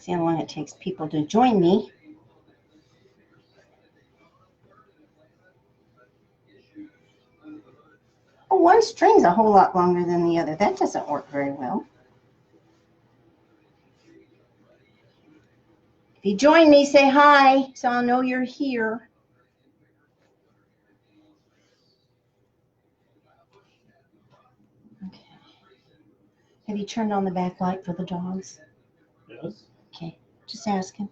See how long it takes people to join me. Oh, one string's a whole lot longer than the other. That doesn't work very well. If you join me, say hi so I'll know you're here. Okay. Have you turned on the backlight for the dogs? Yes. Okay, just asking.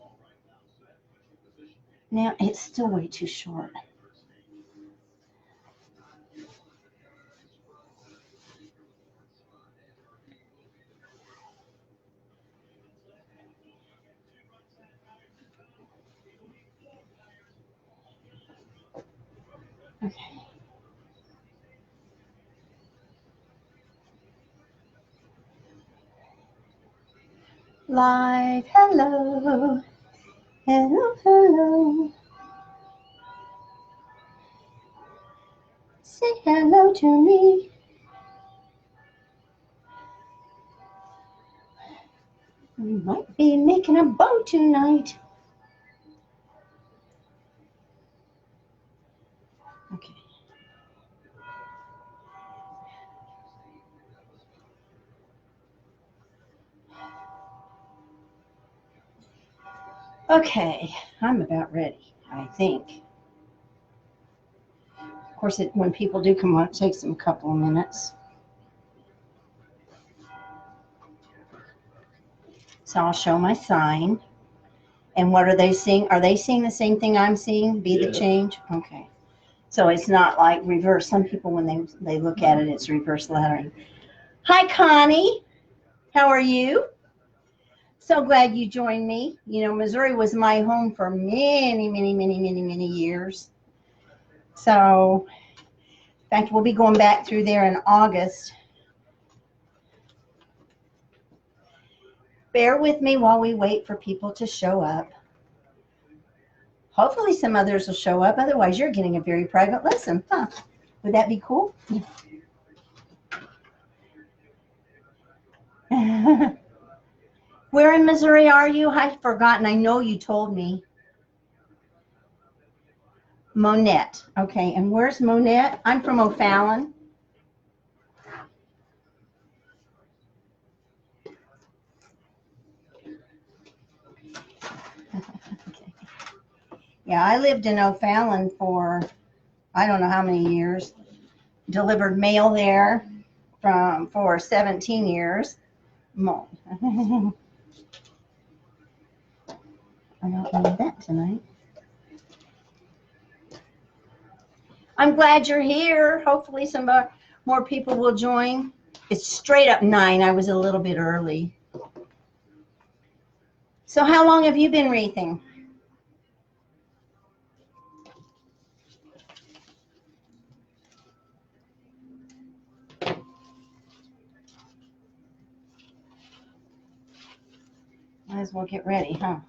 Now, it's still way too short. Okay. Live, hello. Hello, hello. Say hello to me. We might be making a bow tonight. Okay. Okay, I'm about ready, I think. Of course, when people do come on, it takes them a couple of minutes. So I'll show my sign. And what are they seeing? Are they seeing the same thing I'm seeing? Be the change? Okay. So it's not like reverse. Some people, when they look at it, it's reverse lettering. Hi, Connie. How are you? So glad you joined me. You know, Missouri was my home for many, many, many, many, many years. So, in fact, we'll be going back through there in August. Bear with me while we wait for people to show up. Hopefully some others will show up. Otherwise, you're getting a very private lesson. Huh? Would that be cool? Where in Missouri are you? I've forgotten. I know you told me. Monette. Okay, and where's Monette? I'm from O'Fallon. Okay. Yeah, I lived in O'Fallon for I don't know how many years. Delivered mail there for 17 years. I don't need that tonight. I'm glad you're here. Hopefully some more people will join. It's straight up 9. I was a little bit early. So how long have you been wreathing? Might as well get ready, huh?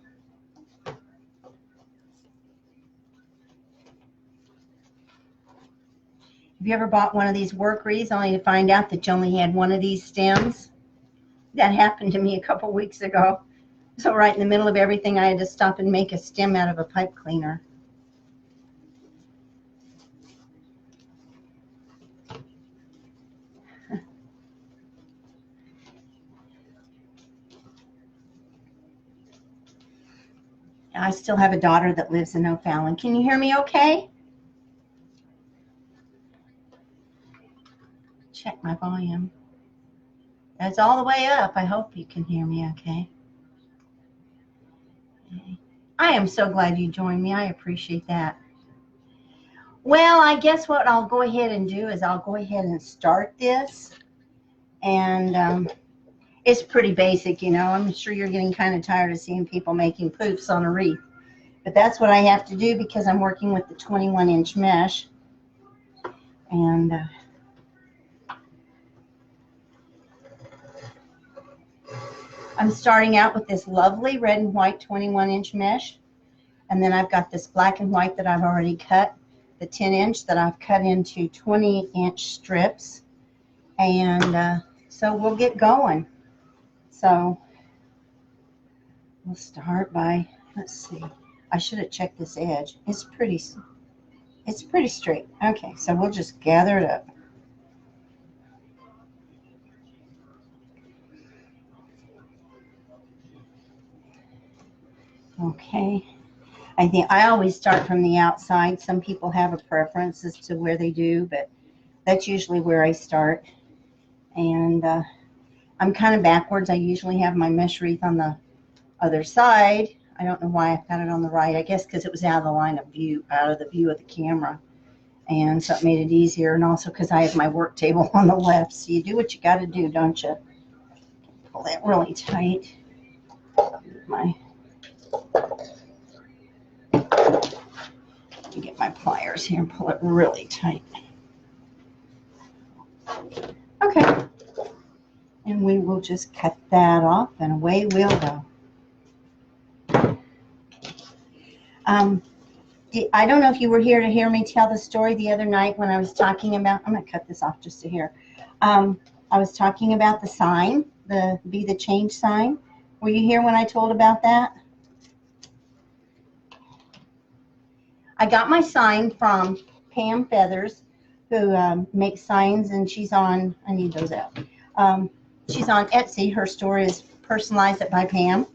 Have you ever bought one of these work wreaths only to find out that you only had one of these stems? That happened to me a couple weeks ago. So right in the middle of everything, I had to stop and make a stem out of a pipe cleaner. I still have a daughter that lives in O'Fallon. Can you hear me okay? Check my volume. That's all the way up. I hope you can hear me okay. I am so glad you joined me. I appreciate that. Well, I guess what I'll go ahead and do is I'll go ahead and start this. And it's pretty basic, you know. I'm sure you're getting kind of tired of seeing people making poofs on a wreath. But that's what I have to do because I'm working with the 21-inch mesh. And I'm starting out with this lovely red and white 21-inch mesh. And then I've got this black and white that I've already cut, the 10-inch that I've cut into 20-inch strips. And so we'll get going. So We'll start by, let's see. I should have checked this edge. It's pretty straight. Okay, so we'll just gather it up. Okay. I think I always start from the outside. Some people have a preference as to where they do, but that's usually where I start. And I'm kind of backwards. I usually have my mesh wreath on the other side. I don't know why I've got it on the right. I guess because it was out of the line of view, out of the view of the camera. And so it made it easier. And also because I have my work table on the left. So you do what you got to do, don't you? Pull that really tight. Get my pliers here and pull it really tight. Okay. And we will just cut that off and away we'll go. I don't know if you were here to hear me tell the story the other night when I was talking about, I'm going to cut this off just to hear. I was talking about the sign, the Be the Change sign. Were you here when I told about that? I got my sign from Pam Feathers, who makes signs, and she's on, I need those out. She's on Etsy. Her store is Personalize It by Pam.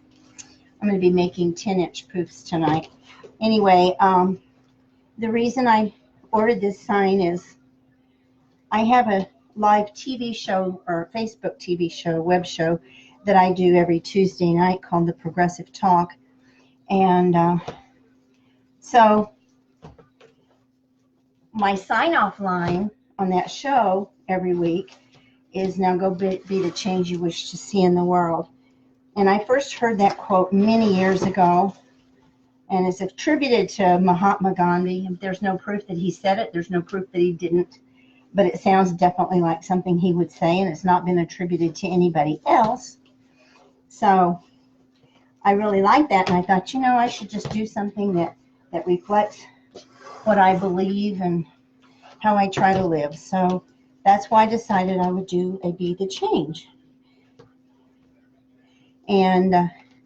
I'm going to be making 10-inch poofs tonight. Anyway, the reason I ordered this sign is I have a live TV show or Facebook TV show, web show, that I do every Tuesday night called The Progressive Talk. And so my sign-off line on that show every week is, now go be the change you wish to see in the world. And I first heard that quote many years ago, and it's attributed to Mahatma Gandhi. There's no proof that he said it. There's no proof that he didn't. But it sounds definitely like something he would say, and it's not been attributed to anybody else. So I really like that, and I thought, you know, I should just do something that reflects what I believe and how I try to live. So that's why I decided I would do a Be the Change. And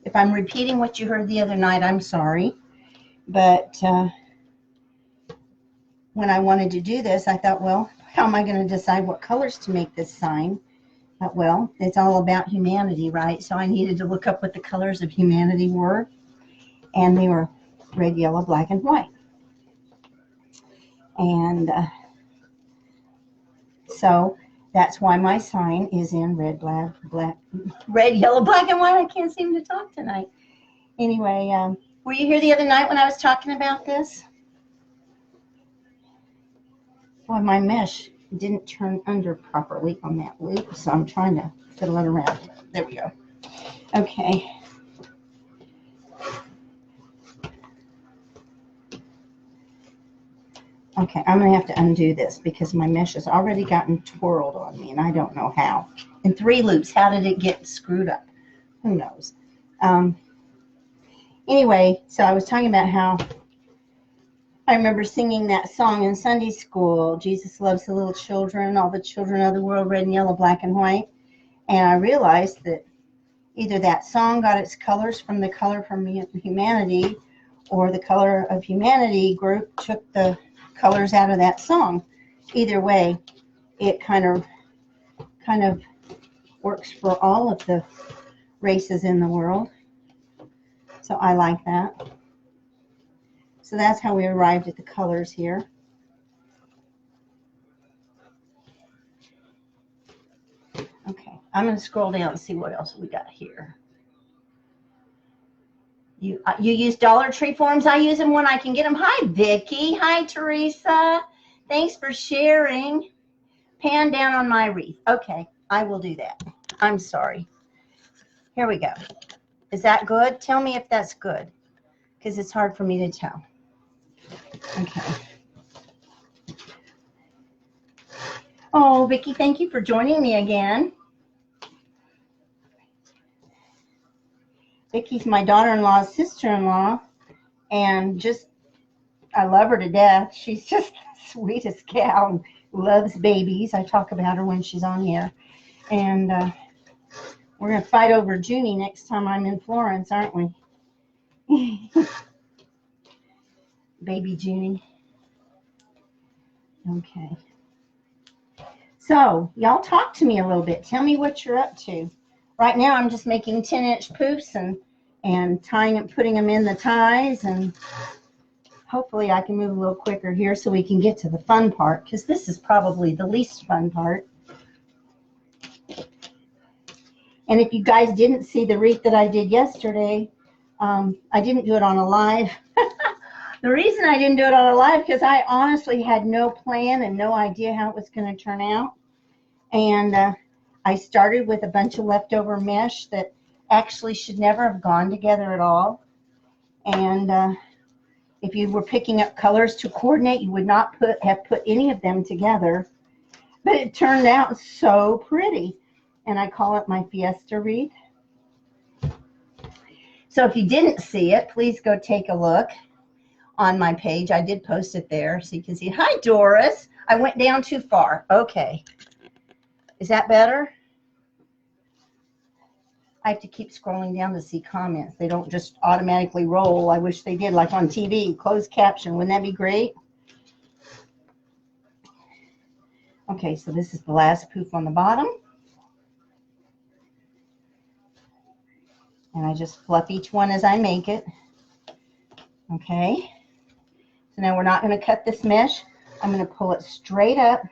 if I'm repeating what you heard the other night, I'm sorry. But when I wanted to do this, I thought, well, how am I going to decide what colors to make this sign? Well, it's all about humanity, right? So I needed to look up what the colors of humanity were. And they were red, yellow, black, and white. And so that's why my sign is in red, yellow, black, and white. I can't seem to talk tonight. Anyway, were you here the other night when I was talking about this? Boy, my mesh didn't turn under properly on that loop, so I'm trying to fiddle it around. There we go. Okay. Okay, I'm going to have to undo this because my mesh has already gotten twirled on me, and I don't know how. In 3 loops, how did it get screwed up? Who knows? Anyway, so I was talking about how I remember singing that song in Sunday school, Jesus loves the little children, all the children of the world, red and yellow, black and white. And I realized that either that song got its colors from the color from humanity, or the color of humanity group took the colors out of that song. Either way, it kind of works for all of the races in the world. So I like that. So that's how we arrived at the colors here. Okay, I'm going to scroll down and see what else we got here. You use Dollar Tree forms. I use them when I can get them. Hi, Vicki. Hi, Teresa. Thanks for sharing. Pan down on my wreath. Okay, I will do that. I'm sorry. Here we go. Is that good? Tell me if that's good, because it's hard for me to tell. Okay. Oh, Vicki, thank you for joining me again. Vicki's my daughter-in-law's sister-in-law, and just, I love her to death. She's just the sweetest gal, loves babies. I talk about her when she's on here. And We're going to fight over Junie next time I'm in Florence, aren't we? Baby Junie. Okay. So, y'all talk to me a little bit. Tell me what you're up to. Right now, I'm just making 10-inch poofs and tying and putting them in the ties, and hopefully I can move a little quicker here so we can get to the fun part, because this is probably the least fun part. And if you guys didn't see the wreath that I did yesterday, I didn't do it on a live. The reason I didn't do it on a live because I honestly had no plan and no idea how it was going to turn out. And I started with a bunch of leftover mesh that actually should never have gone together at all. And if you were picking up colors to coordinate, you would not have put any of them together. But it turned out so pretty. And I call it my Fiesta wreath. So if you didn't see it, please go take a look on my page. I did post it there so you can see. Hi, Doris. I went down too far. Okay. Is that better? I have to keep scrolling down to see comments. They don't just automatically roll. I wish they did, like on TV, closed caption. Wouldn't that be great? Okay, so this is the last poof on the bottom. And I just fluff each one as I make it. Okay. So now we're not going to cut this mesh. I'm going to pull it straight up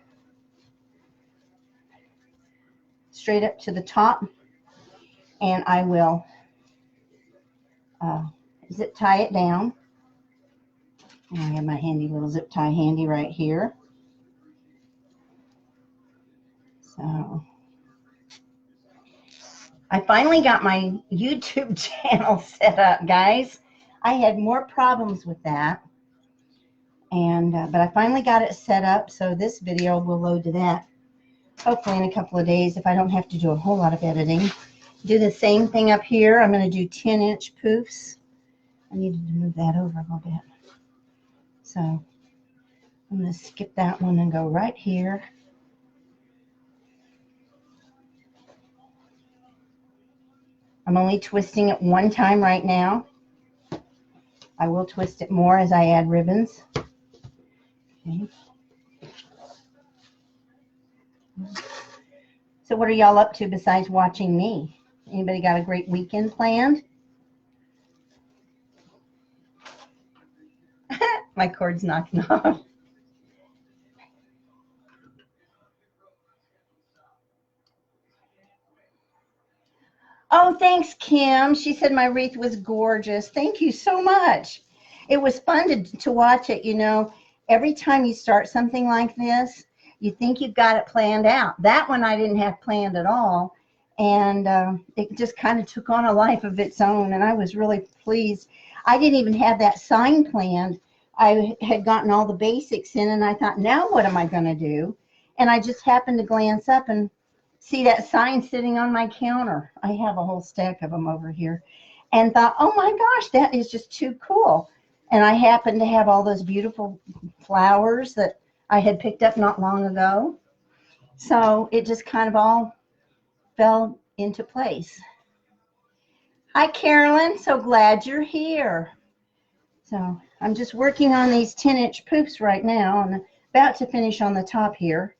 to the top. And I will zip tie it down. And I have my handy little zip tie handy right here. So I finally got my YouTube channel set up, guys. I had more problems with that, and but I finally got it set up, so this video will load to that hopefully in a couple of days if I don't have to do a whole lot of editing. Do the same thing up here. I'm going to do 10-inch poofs. I needed to move that over a little bit. So I'm going to skip that one and go right here. I'm only twisting it one time right now. I will twist it more as I add ribbons. Okay. So what are y'all up to besides watching me? Anybody got a great weekend planned? My cord's knocking off. Oh, thanks, Kim. She said my wreath was gorgeous. Thank you so much. It was fun to watch it. You know, every time you start something like this, you think you've got it planned out. That one I didn't have planned at all. And it just kind of took on a life of its own. And I was really pleased. I didn't even have that sign planned. I had gotten all the basics in, and I thought, now what am I going to do? And I just happened to glance up and see that sign sitting on my counter. I have a whole stack of them over here, and thought, oh my gosh, that is just too cool. And I happened to have all those beautiful flowers that I had picked up not long ago. So it just kind of all fell into place. Hi, Carolyn. So glad you're here. So I'm just working on these 10-inch poofs right now and about to finish on the top here.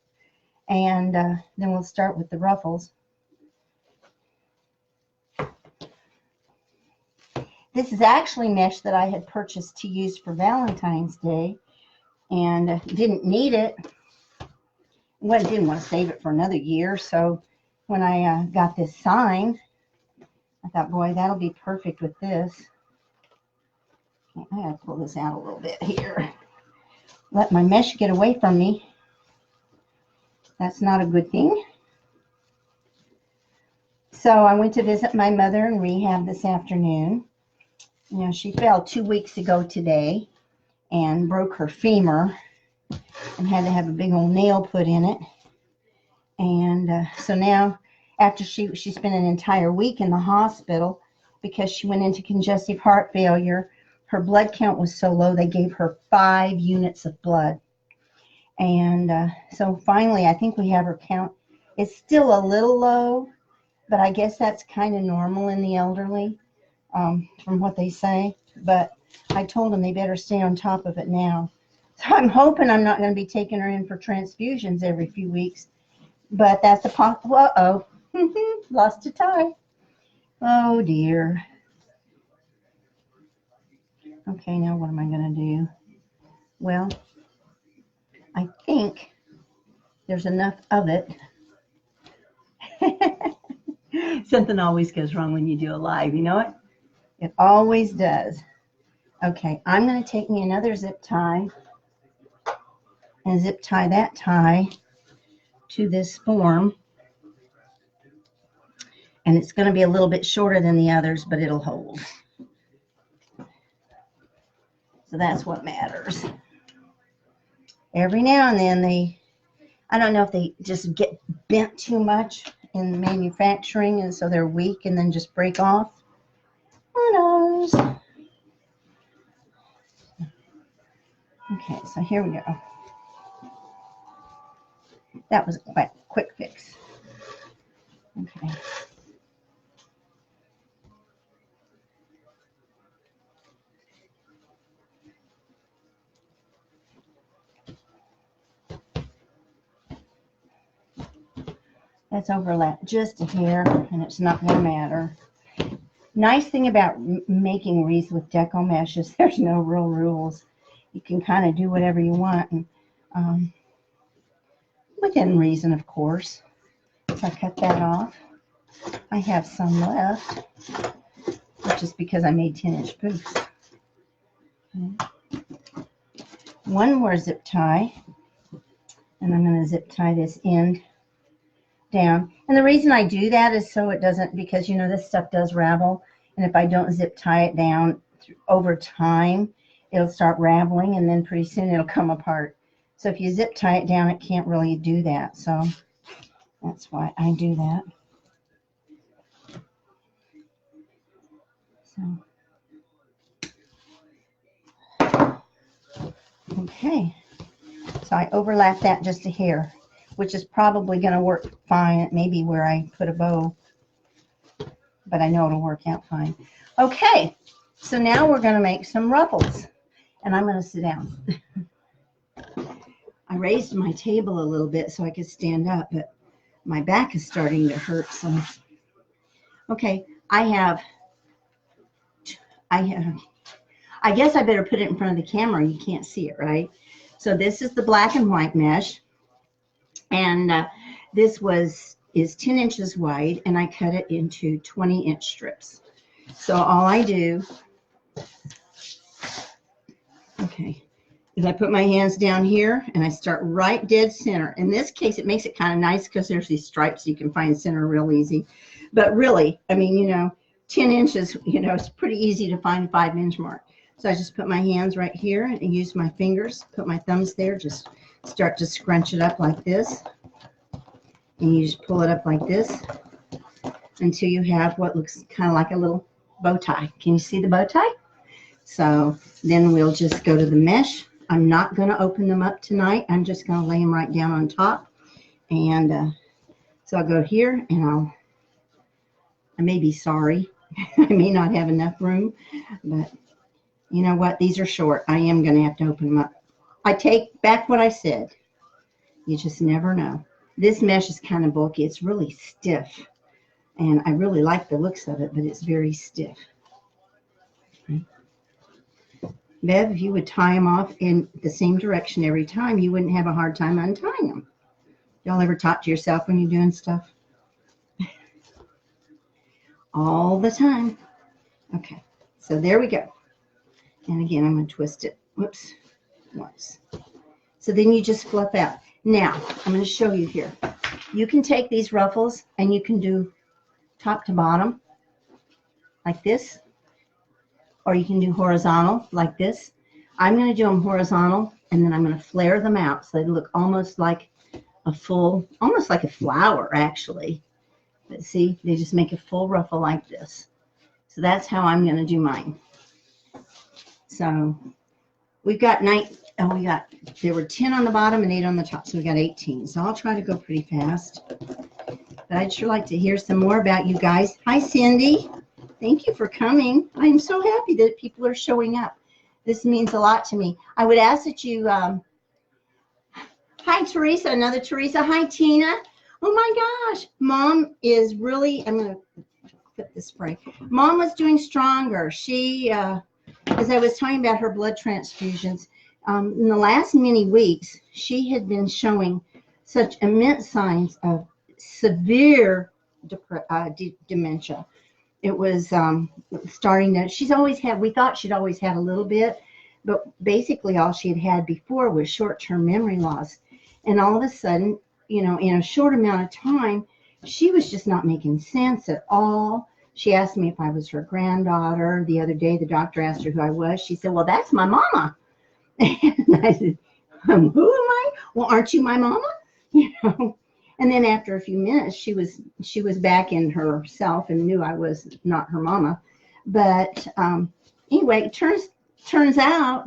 And then we'll start with the ruffles. This is actually mesh that I had purchased to use for Valentine's Day and didn't need it. Well, didn't want to save it for another year. So when I got this sign, I thought, boy, that'll be perfect with this. Okay, I gotta pull this out a little bit here. Let my mesh get away from me. That's not a good thing. So I went to visit my mother in rehab this afternoon. You know, she fell 2 weeks ago today and broke her femur and had to have a big old nail put in it. And so now, after she spent an entire week in the hospital because she went into congestive heart failure, her blood count was so low they gave her 5 units of blood. And so finally, I think we have her count. It's still a little low, but I guess that's kind of normal in the elderly, from what they say. But I told them they better stay on top of it now. So I'm hoping I'm not going to be taking her in for transfusions every few weeks. But that's a uh-oh. Lost a tie. Oh, dear. Okay, now what am I going to do? Well, I think there's enough of it. Something always goes wrong when you do a live, you know it? It always does. Okay, I'm going to take me another zip tie and zip tie that tie to this form. And it's going to be a little bit shorter than the others, but it'll hold. So that's what matters. Every now and then I don't know if they just get bent too much in manufacturing and so they're weak and then just break off. Who knows? Okay, so here we go. That was a quick fix. Okay. That's overlapped just a hair, and it's not going to matter. Nice thing about making wreaths with Deco Mesh is there's no real rules. You can kind of do whatever you want, and within reason, of course. So I cut that off. I have some left, which is because I made 10-inch poufs. Okay. One more zip tie, and I'm going to zip tie this end down. And the reason I do that is so it doesn't, because you know this stuff does ravel, and if I don't zip tie it down over time, it'll start raveling, and then pretty soon it'll come apart. So if you zip tie it down, it can't really do that. So that's why I do that. So okay, so I overlap that just a hair, which is probably going to work fine. Maybe where I put a bow, but I know it'll work out fine. Okay, so now we're going to make some ruffles, and I'm going to sit down. I raised my table a little bit so I could stand up, but my back is starting to hurt. So, okay, I guess I better put it in front of the camera. You can't see it, right? So this is the black and white mesh, and this is 10 inches wide, and I cut it into 20-inch strips. So all I do, okay, is I put my hands down here, and I start right dead center. In this case, it makes it kind of nice because there's these stripes, so you can find center real easy. But really, I mean, you know, 10 inches, you know, it's pretty easy to find a 5-inch mark. So I just put my hands right here and use my fingers, put my thumbs there, just start to scrunch it up like this. And you just pull it up like this until you have what looks kind of like a little bow tie. Can you see the bow tie? So then we'll just go to the mesh. I'm not going to open them up tonight. I'm just going to lay them right down on top. And so I'll go here, and I may be sorry. I may not have enough room, but you know what? These are short. I am going to have to open them up. I take back what I said. You just never know. This mesh is kind of bulky. It's really stiff, and I really like the looks of it, but it's very stiff. Okay. Bev, if you would tie them off in the same direction every time, you wouldn't have a hard time untying them. Y'all ever talk to yourself when you're doing stuff? All the time. Okay, so there we go. And again, I'm going to twist it. Whoops. Once. So then you just flip out. Now, I'm going to show you here. You can take these ruffles and you can do top to bottom like this, or you can do horizontal like this. I'm going to do them horizontal, and then I'm going to flare them out so they look almost like a full, almost like a flower actually. But see, they just make a full ruffle like this. So that's how I'm going to do mine. So we've got And there were 10 on the bottom and 8 on the top, so we got 18. So I'll try to go pretty fast. But I'd sure like to hear some more about you guys. Hi, Cindy. Thank you for coming. I'm so happy that people are showing up. This means a lot to me. I would ask that you, hi, Teresa, another Teresa. Hi, Tina. Oh my gosh, Mom is really, I'm going to put this spray. Mom was doing stronger. She, as I was talking about her blood transfusions, in the last many weeks, she had been showing such immense signs of severe dementia. It was starting to, she's always had, we thought she'd always had a little bit, but basically all she had had before was short-term memory loss. And all of a sudden, you know, in a short amount of time, she was just not making sense at all. She asked me if I was her granddaughter. The other day, the doctor asked her who I was. She said, well, that's my mama. And I said, who am I? Well, aren't you my mama? You know. And then after a few minutes, she was back in herself and knew I was not her mama. But anyway, it turns out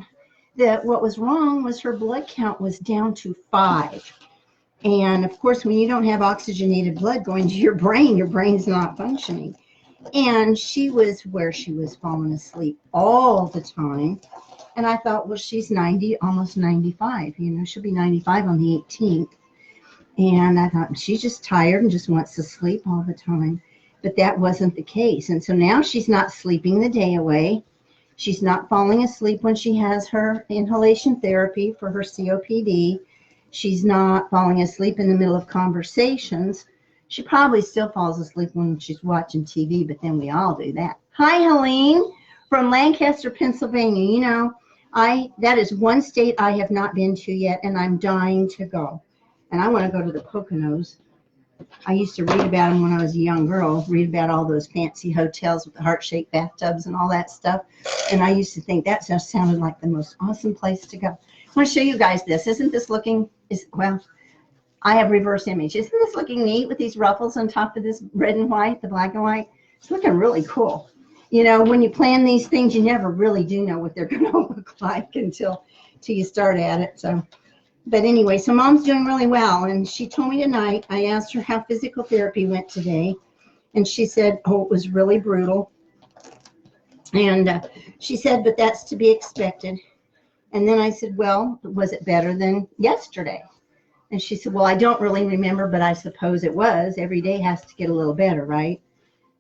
that what was wrong was her blood count was down to 5. And of course, when you don't have oxygenated blood going to your brain's not functioning. And she was where she was falling asleep all the time. And I thought, well, she's 90, almost 95. You know, she'll be 95 on the 18th. And I thought, she's just tired and just wants to sleep all the time. But that wasn't the case. And so now she's not sleeping the day away. She's not falling asleep when she has her inhalation therapy for her COPD. She's not falling asleep in the middle of conversations. She probably still falls asleep when she's watching TV, but then we all do that. Hi, Helene from Lancaster, Pennsylvania. You know, that is one state I have not been to yet, and I'm dying to go. And I want to go to the Poconos. I used to read about them when I was a young girl, read about all those fancy hotels with the heart-shaped bathtubs and all that stuff. And I used to think that just sounded like the most awesome place to go. I want to show you guys this. Isn't this looking, well, I have reverse image. Isn't this looking neat with these ruffles on top of this red and white, the black and white? It's looking really cool. You know, when you plan these things, you never really do know what they're going to look like until you start at it. So. But anyway, so Mom's doing really well, and she told me tonight, I asked her how physical therapy went today, and she said, oh, it was really brutal. And she said, but that's to be expected. And then I said, well, was it better than yesterday? And she said, well, I don't really remember, but I suppose it was. Every day has to get a little better, right?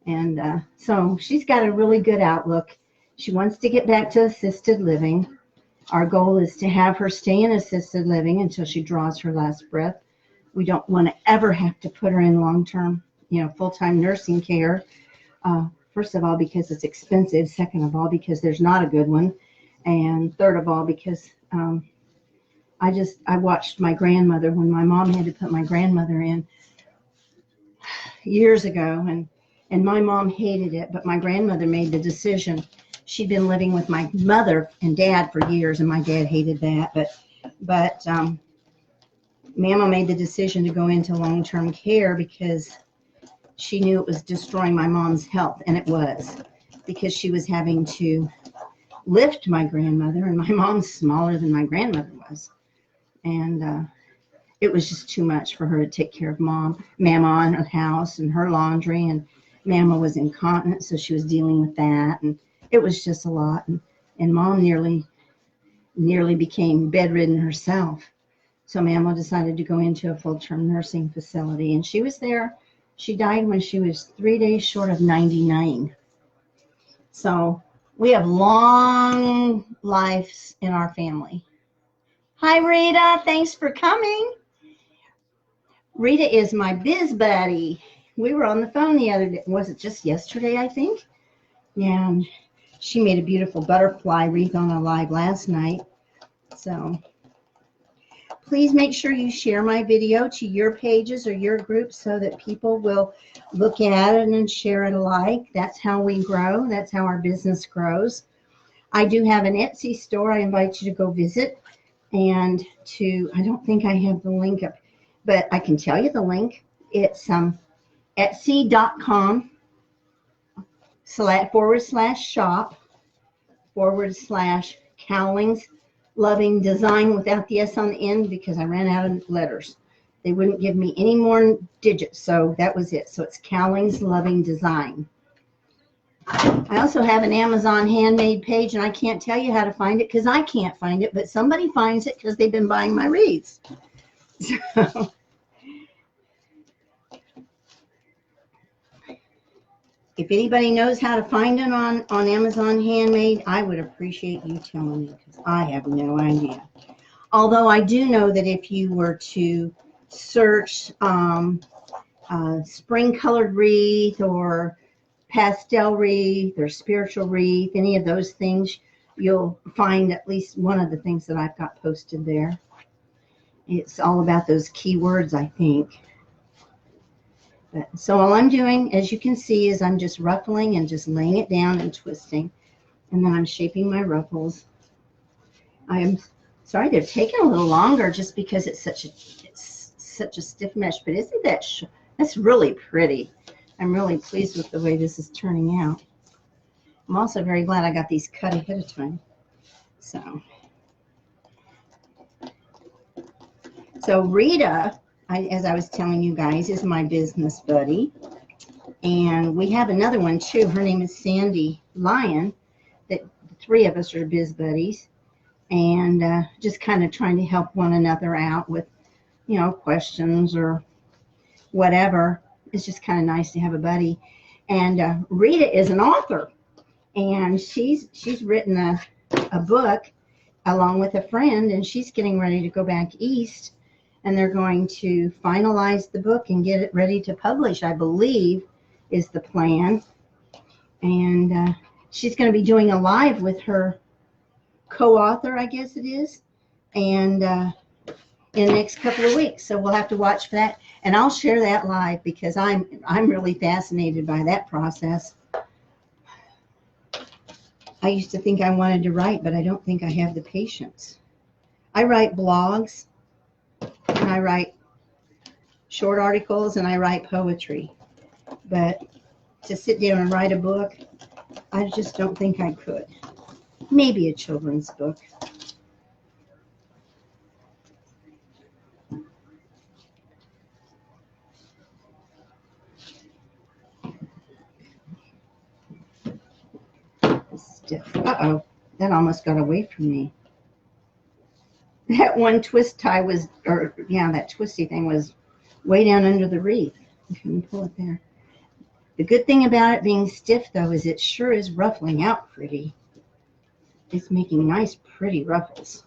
And so she's got a really good outlook. She wants to get back to assisted living. Our goal is to have her stay in assisted living until she draws her last breath. We don't want to ever have to put her in long-term, you know, full-time nursing care. First of all, because it's expensive. Second of all, because there's not a good one. And third of all, because I watched my grandmother when my mom had to put my grandmother in years ago, and my mom hated it, but my grandmother made the decision. She'd been living with my mother and dad for years, and my dad hated that. But Mama made the decision to go into long-term care because she knew it was destroying my mom's health, and it was, because she was having to lift my grandmother, and my mom's smaller than my grandmother was. And it was just too much for her to take care of Mama in her house and her laundry, and Mama was incontinent, so she was dealing with that, and it was just a lot, and Mom nearly became bedridden herself. So Mama decided to go into a full-term nursing facility, and she was there. She died when she was 3 days short of 99. So we have long lives in our family. Hi, Rita. Thanks for coming. Rita is my biz buddy. We were on the phone the other day. Was it just yesterday, I think? Yeah. And she made a beautiful butterfly wreath on a live last night. So please make sure you share my video to your pages or your groups so that people will look at it and share it alike. That's how we grow. That's how our business grows. I do have an Etsy store I invite you to go visit. And I don't think I have the link up, but I can tell you the link. It's etsy.com/shop/Cowlings Loving Design without the S on the end because I ran out of letters. They wouldn't give me any more digits, so that was it. So it's Cowling's Loving Design. I also have an Amazon handmade page, and I can't tell you how to find it because I can't find it, but somebody finds it because they've been buying my wreaths. So, if anybody knows how to find it on Amazon Handmade, I would appreciate you telling me because I have no idea. Although I do know that if you were to search spring colored wreath or pastel wreath or spiritual wreath, any of those things, you'll find at least one of the things that I've got posted there. It's all about those keywords, I think. But, so all I'm doing, as you can see, is I'm just ruffling and just laying it down and twisting. And then I'm shaping my ruffles. I am sorry they're taking a little longer just because it's such a stiff mesh. But isn't that that's really pretty? I'm really pleased with the way this is turning out. I'm also very glad I got these cut ahead of time. So Rita, as I was telling you guys, is my business buddy. And we have another one too. Her name is Sandy Lyon. That the three of us are biz buddies. And just kind of trying to help one another out with, you know, questions or whatever. It's just kind of nice to have a buddy. And Rita is an author. And she's written a book along with a friend. And she's getting ready to go back east. And they're going to finalize the book and get it ready to publish, I believe, is the plan. And she's going to be doing a live with her co-author, I guess it is, and in the next couple of weeks. So we'll have to watch for that. And I'll share that live because I'm really fascinated by that process. I used to think I wanted to write, but I don't think I have the patience. I write blogs. And I write short articles and I write poetry. But to sit down and write a book, I just don't think I could. Maybe a children's book. Uh-oh, that almost got away from me. That one twist tie was, that twisty thing was way down under the wreath. I couldn't pull it there. The good thing about it being stiff, though, is it sure is ruffling out pretty. It's making nice, pretty ruffles.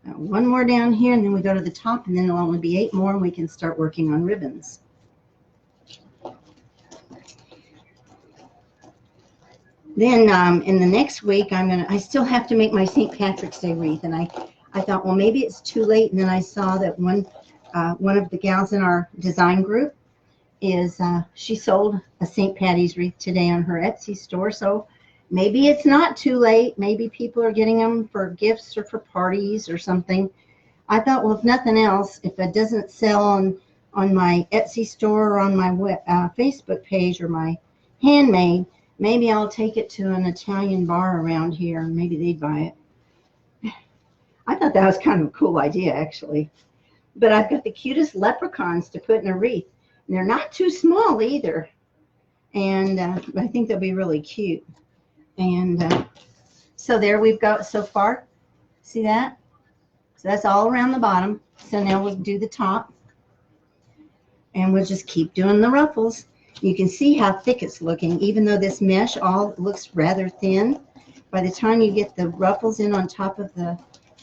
Now, one more down here, and then we go to the top, and then there'll only be 8 more, and we can start working on ribbons. Then in the next week, I still have to make my St. Patrick's Day wreath, and I thought, well, maybe it's too late. And then I saw that one of the gals in our design group she sold a St. Patty's wreath today on her Etsy store. So maybe it's not too late. Maybe people are getting them for gifts or for parties or something. I thought, well, if nothing else, if it doesn't sell on my Etsy store or on my Facebook page or my handmade, maybe I'll take it to an Italian bar around here and maybe they'd buy it. I thought that was kind of a cool idea, actually. But I've got the cutest leprechauns to put in a wreath. And they're not too small either. And I think they'll be really cute. And so there we've got so far. See that? So that's all around the bottom. So now we'll do the top. And we'll just keep doing the ruffles. You can see how thick it's looking, even though this mesh all looks rather thin. By the time you get the ruffles in on top of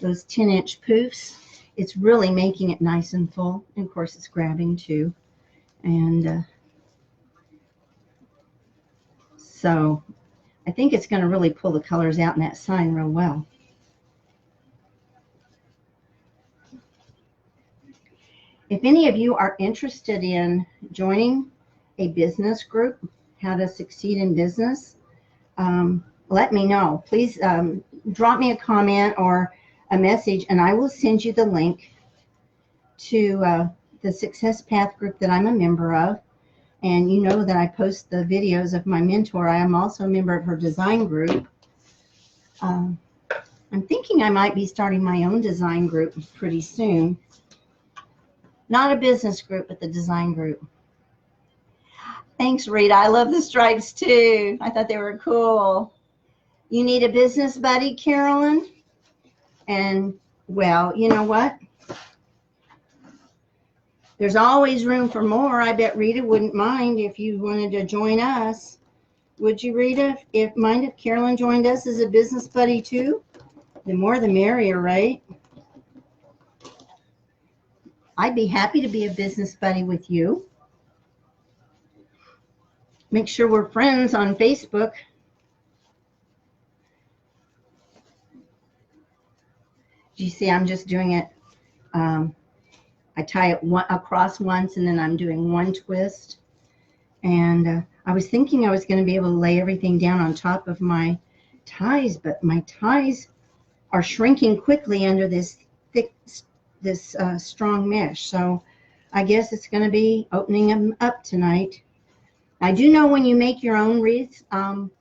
those 10-inch poufs, it's really making it nice and full. And of course, it's grabbing too. And so I think it's going to really pull the colors out in that sign real well. If any of you are interested in joining a business group, how to succeed in business, let me know. Please drop me a comment or a message, and I will send you the link to the Success Path group that I'm a member of. And you know that I post the videos of my mentor. I am also a member of her design group. I'm thinking I might be starting my own design group pretty soon. Not a business group, but the design group. Thanks, Rita. I love the stripes too. I thought they were cool. You need a business buddy, Carolyn? And, well, you know what? There's always room for more. I bet Rita wouldn't mind if you wanted to join us. Would you, Rita? Mind if Carolyn joined us as a business buddy too? The more the merrier, right? I'd be happy to be a business buddy with you. Make sure we're friends on Facebook. Do you see I'm just doing it? I tie it across once, and then I'm doing one twist. And I was thinking I was going to be able to lay everything down on top of my ties, but my ties are shrinking quickly under this thick, strong mesh. So I guess it's going to be opening them up tonight. I do know when you make your own wreaths, one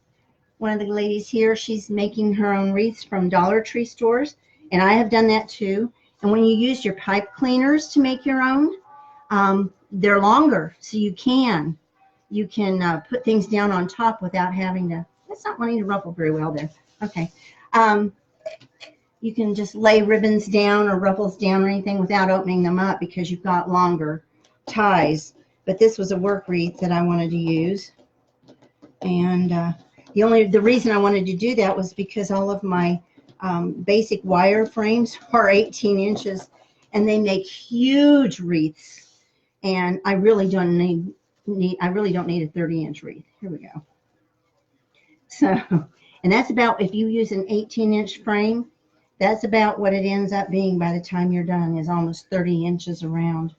of the ladies here, she's making her own wreaths from Dollar Tree stores, and I have done that too. And when you use your pipe cleaners to make your own, they're longer, so you can put things down on top without having to. That's not wanting to ruffle very well there. Okay. You can just lay ribbons down or ruffles down or anything without opening them up because you've got longer ties. But this was a work wreath that I wanted to use. And the reason I wanted to do that was because all of my basic wire frames are 18 inches and they make huge wreaths. And I really don't need a 30-inch wreath. Here we go. So, and that's about, if you use an 18-inch frame, that's about what it ends up being by the time you're done, is almost 30 inches around.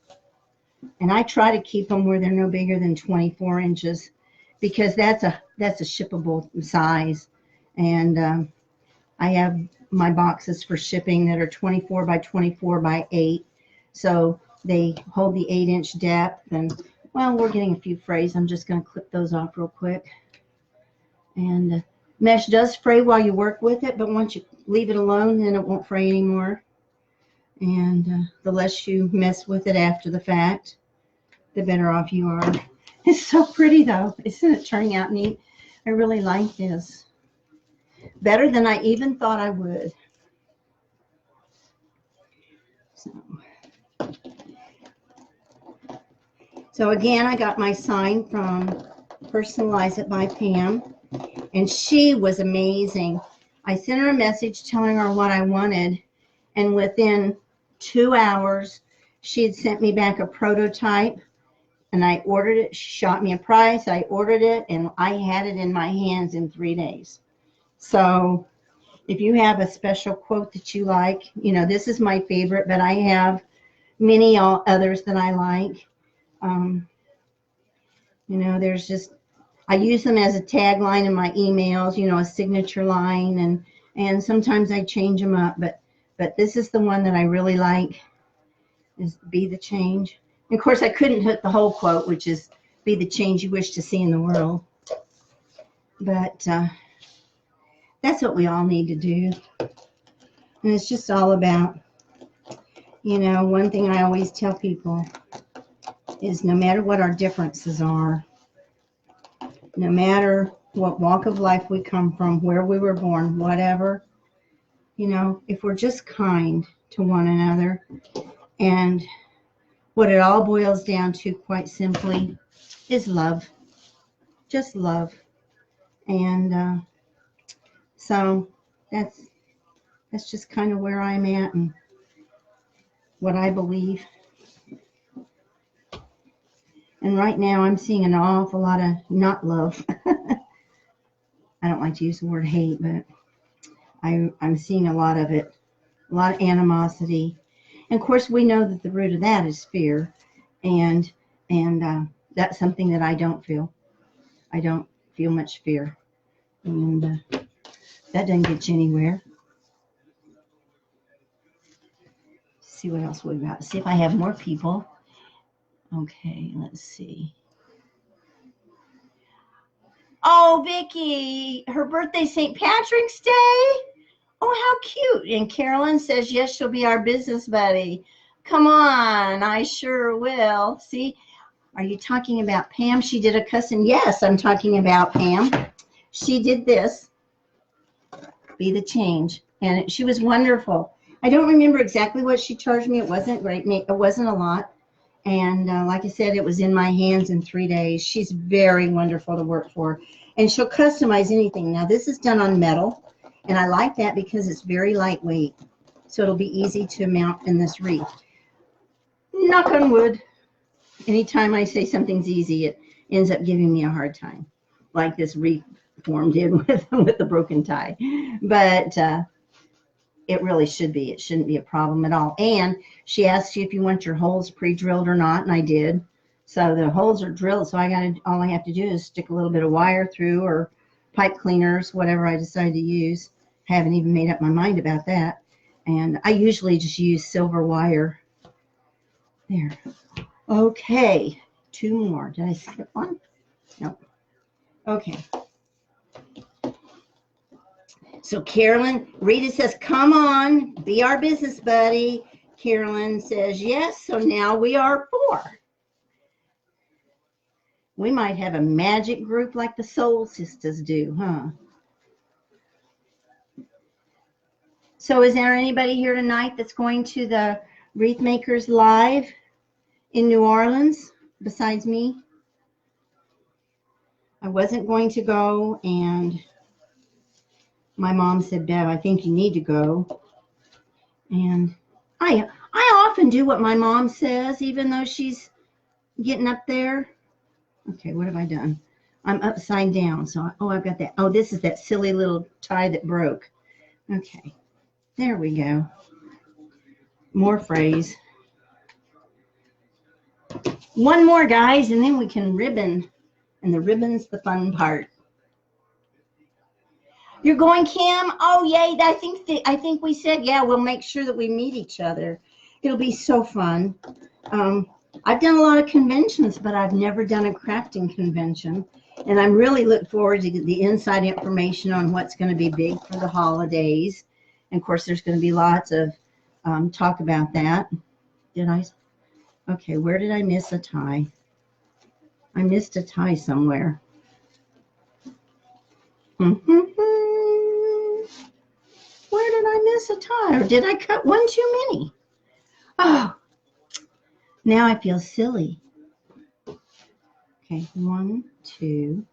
And I try to keep them where they're no bigger than 24 inches because that's a shippable size. And I have my boxes for shipping that are 24 by 24 by 8. So they hold the 8-inch depth. And, well, we're getting a few frays. I'm just going to clip those off real quick. And mesh does fray while you work with it, but once you leave it alone, then it won't fray anymore. And the less you mess with it after the fact, the better off you are. It's so pretty, though. Isn't it turning out neat? I really like this. Better than I even thought I would. So again, I got my sign from Personalize It by Pam, and she was amazing. I sent her a message telling her what I wanted, and within 2 hours, she had sent me back a prototype, and I ordered it. She shot me a price. I ordered it, and I had it in my hands in 3 days. So if you have a special quote that you like, this is my favorite, but I have many others that I like. There's just, I use them as a tagline in my emails, a signature line, and sometimes I change them up, but this is the one that I really like, is be the change. And of course, I couldn't hit the whole quote, which is be the change you wish to see in the world. But that's what we all need to do. And it's just all about, one thing I always tell people is no matter what our differences are, no matter what walk of life we come from, where we were born, whatever, if we're just kind to one another, and what it all boils down to, quite simply, is love. Just love. And so that's just kind of where I'm at and what I believe. And right now I'm seeing an awful lot of not love. I don't like to use the word hate, but I'm seeing a lot of it, a lot of animosity. And of course, we know that the root of that is fear, and that's something that I don't feel. I don't feel much fear, and that doesn't get you anywhere. See what else we've got. See if I have more people. Okay, let's see. Oh, Vicki, her birthday's St. Patrick's Day. Oh, how cute. And Carolyn says, yes, she'll be our business buddy. Come on, I sure will. See, are you talking about Pam? She did a custom. Yes, I'm talking about Pam. She did this, be the change. And she was wonderful. I don't remember exactly what she charged me. It wasn't great. It wasn't a lot. And like I said, it was in my hands in 3 days. She's very wonderful to work for. And she'll customize anything. Now, this is done on metal. And I like that because it's very lightweight. So it'll be easy to mount in this wreath. Knock on wood. Anytime I say something's easy, it ends up giving me a hard time. Like this wreath form did with the broken tie. But it really should be. It shouldn't be a problem at all. And she asked you if you want your holes pre-drilled or not, and I did. So the holes are drilled, so all I have to do is stick a little bit of wire through or pipe cleaners, whatever I decide to use. Haven't even made up my mind about that. And I usually just use silver wire. There. Okay. 2 more. Did I skip one? No. Okay. So Carolyn, Rita says, come on, be our business buddy. Carolyn says, yes, so now we are 4. We might have a magic group like the Soul Sisters do, huh? So is there anybody here tonight that's going to the Wreath Makers Live in New Orleans besides me? I wasn't going to go, and my mom said, Bev, I think you need to go. And I often do what my mom says, even though she's getting up there. Okay, what have I done? I'm upside down. So, I've got that. Oh, this is that silly little tie that broke. Okay, there we go. More phrase. One more, guys, and then we can ribbon. And the ribbon's the fun part. You're going, Kim? Oh, yay. I think we said, yeah, we'll make sure that we meet each other. It'll be so fun. I've done a lot of conventions, but I've never done a crafting convention. And I'm really looking forward to the inside information on what's going to be big for the holidays. And, of course, there's going to be lots of talk about that. Okay, where did I miss a tie? I missed a tie somewhere. Where did I miss a tie? Or did I cut one too many? Oh, now I feel silly. Okay, 1, 2,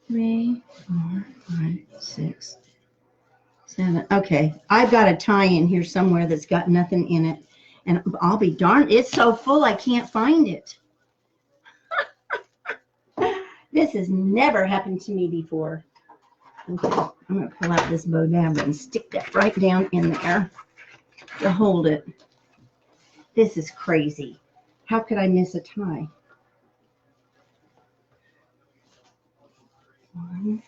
3, 4, 5, 6, 7. Okay, I've got a tie in here somewhere that's got nothing in it. And I'll be darned, it's so full I can't find it. This has never happened to me before. Okay, I'm going to pull out this bow dabber and stick that right down in there to hold it. This is crazy. How could I miss a tie? 1,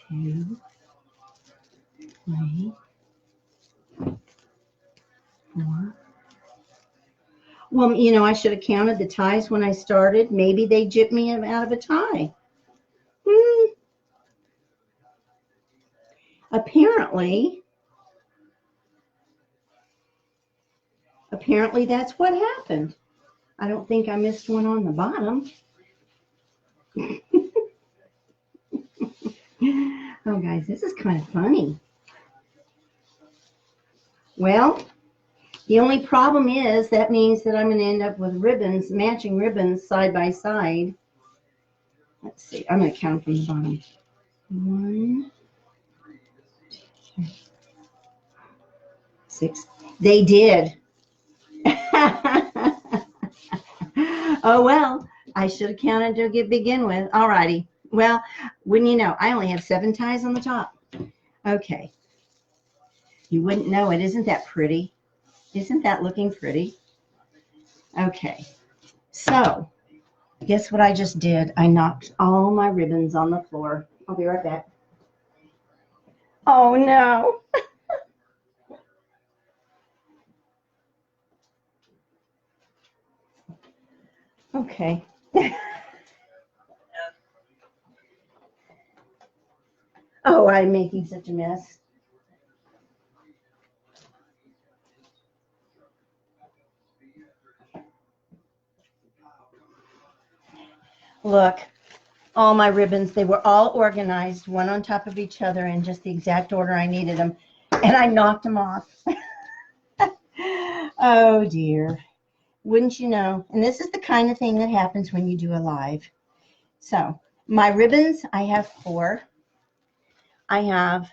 2, 3, 4. Well, you know, I should have counted the ties when I started. Maybe they gypped me out of a tie. Apparently that's what happened. I don't think I missed one on the bottom. Oh, guys, this is kind of funny. Well, the only problem is that means that I'm going to end up with ribbons, matching ribbons side by side. Let's see. I'm going to count from the bottom. 1, 2, 3, 6. They did. Oh, well, I should have counted to begin with. All righty. Well, wouldn't you know, I only have 7 ties on the top. Okay. You wouldn't know it. Isn't that pretty? Isn't that looking pretty? Okay. So, guess what I just did? I knocked all my ribbons on the floor. I'll be right back. Oh, no. Okay. Oh, Sorry I'm making such a mess. Look, all my ribbons, they were all organized, one on top of each other in just the exact order I needed them, and I knocked them off. Oh dear. Wouldn't you know? And this is the kind of thing that happens when you do a live. So my ribbons, I have 4. I have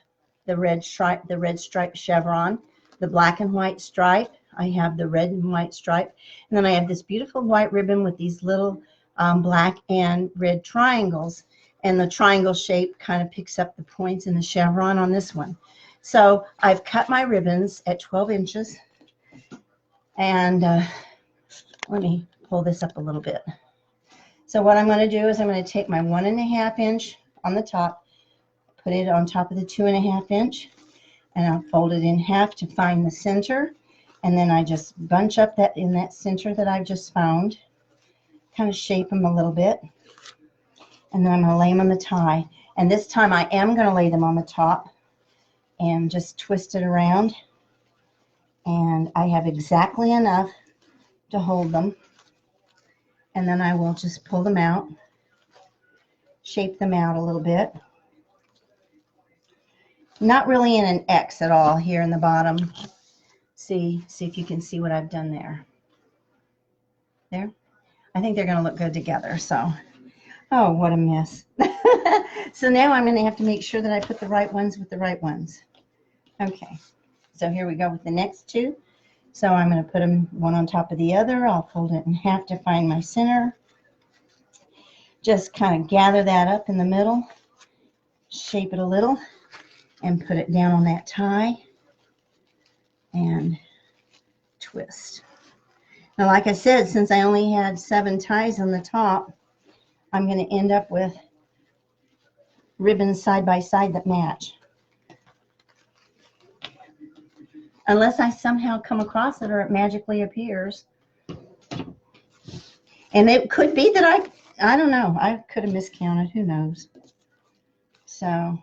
the red striped chevron, the black and white stripe. I have the red and white stripe, and then I have this beautiful white ribbon with these little black and red triangles, and the triangle shape kind of picks up the points in the chevron on this one. So I've cut my ribbons at 12 inches, and let me pull this up a little bit. So what I'm going to do is I'm going to take my 1.5 inch on the top, put it on top of the 2.5 inch, and I'll fold it in half to find the center, and then I just bunch up that in that center that I've just found, kind of shape them a little bit, and then I'm going to lay them on the tie. And this time I am going to lay them on the top and just twist it around, and I have exactly enough to hold them, and then I will just pull them out, shape them out a little bit. Not really in an X at all here in the bottom. See if you can see what I've done there. There. I think they're going to look good together. So, oh, what a mess. So now I'm going to have to make sure that I put the right ones with the right ones. Okay. So here we go with the next 2. So I'm going to put them one on top of the other. I'll fold it in half to find my center. Just kind of gather that up in the middle, shape it a little, and put it down on that tie and twist. Now, like I said, since I only had 7 ties on the top, I'm going to end up with ribbons side by side that match. Unless I somehow come across it or it magically appears. And it could be that I don't know. I could have miscounted. Who knows? So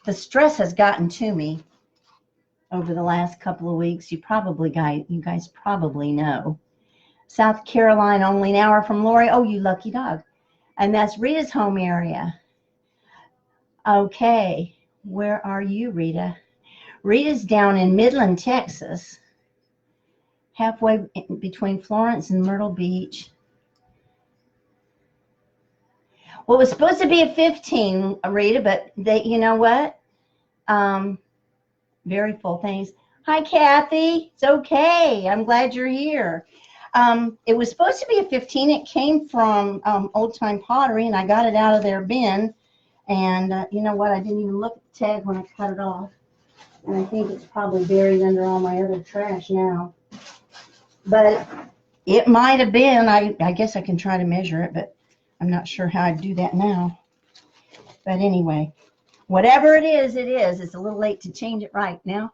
the stress has gotten to me over the last couple of weeks. You guys probably know. South Carolina, only an hour from Lori. Oh, you lucky dog. And that's Rita's home area. Okay, where are you, Rita? Rita's down in Midland, Texas, halfway between Florence and Myrtle Beach. Well, it was supposed to be a 15, Rita, but you know what? Very full things. Hi, Kathy. It's okay. I'm glad you're here. It was supposed to be a 15. It came from Old Time Pottery, and I got it out of their bin. And you know what? I didn't even look at the tag when I cut it off. And I think it's probably buried under all my other trash now. But it might have been. I guess I can try to measure it, but I'm not sure how I'd do that now. But anyway, whatever it is, it is. It's a little late to change it right now.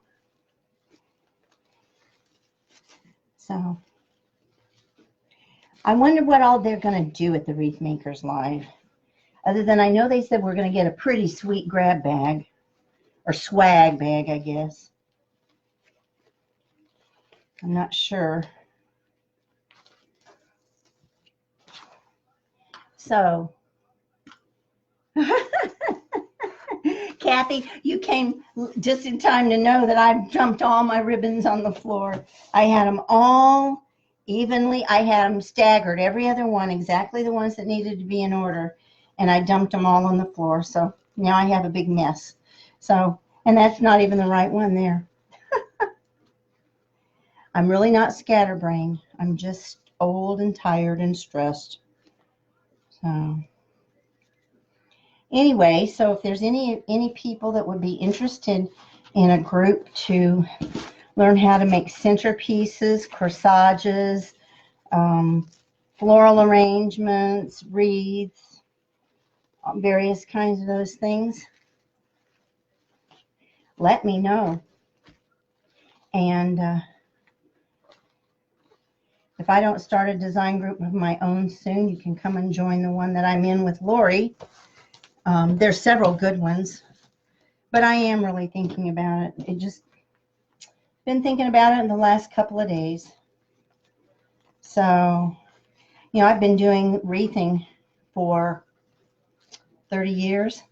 So I wonder what all they're going to do at the Wreath Makers Live. Other than I know they said we're going to get a pretty sweet grab bag. Or swag bag, I guess. I'm not sure. So, Kathy, you came just in time to know that I dumped all my ribbons on the floor. I had them all evenly. I had them staggered, every other one, exactly the ones that needed to be in order. And I dumped them all on the floor. So now I have a big mess. So, and that's not even the right one there. I'm really not scatterbrained. I'm just old and tired and stressed. So anyway, so if there's any people that would be interested in a group to learn how to make centerpieces, corsages, floral arrangements, wreaths, various kinds of those things, let me know. And if I don't start a design group of my own soon, you can come and join the one that I'm in with Lori. There's several good ones. But I am really thinking about it. Been thinking about it in the last couple of days. So, you know, I've been doing wreathing for 30 years.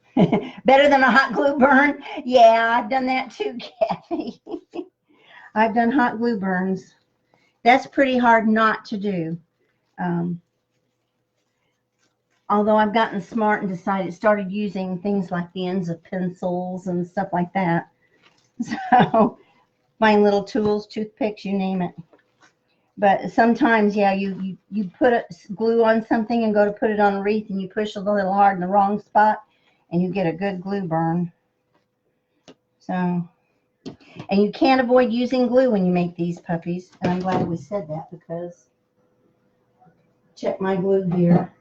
Better than a hot glue burn? Yeah, I've done that too, Kathy. I've done hot glue burns. That's pretty hard not to do. Although I've gotten smart and started using things like the ends of pencils and stuff like that. So, find little tools, toothpicks, you name it. But sometimes, yeah, you put glue on something and go to put it on a wreath and you push a little hard in the wrong spot and you get a good glue burn. So, and you can't avoid using glue when you make these puppies. And I'm glad we said that because check my glue here.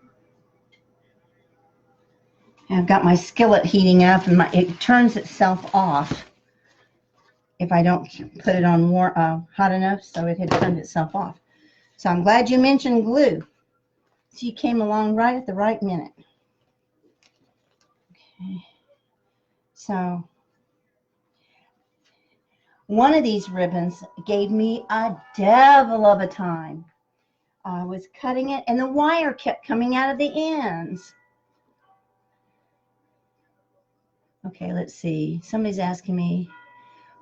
I've got my skillet heating up and it turns itself off if I don't put it on hot enough, so it had turned itself off. So I'm glad you mentioned glue. So you came along right at the right minute. Okay. So one of these ribbons gave me a devil of a time. I was cutting it and the wire kept coming out of the ends. Okay, let's see. Somebody's asking me,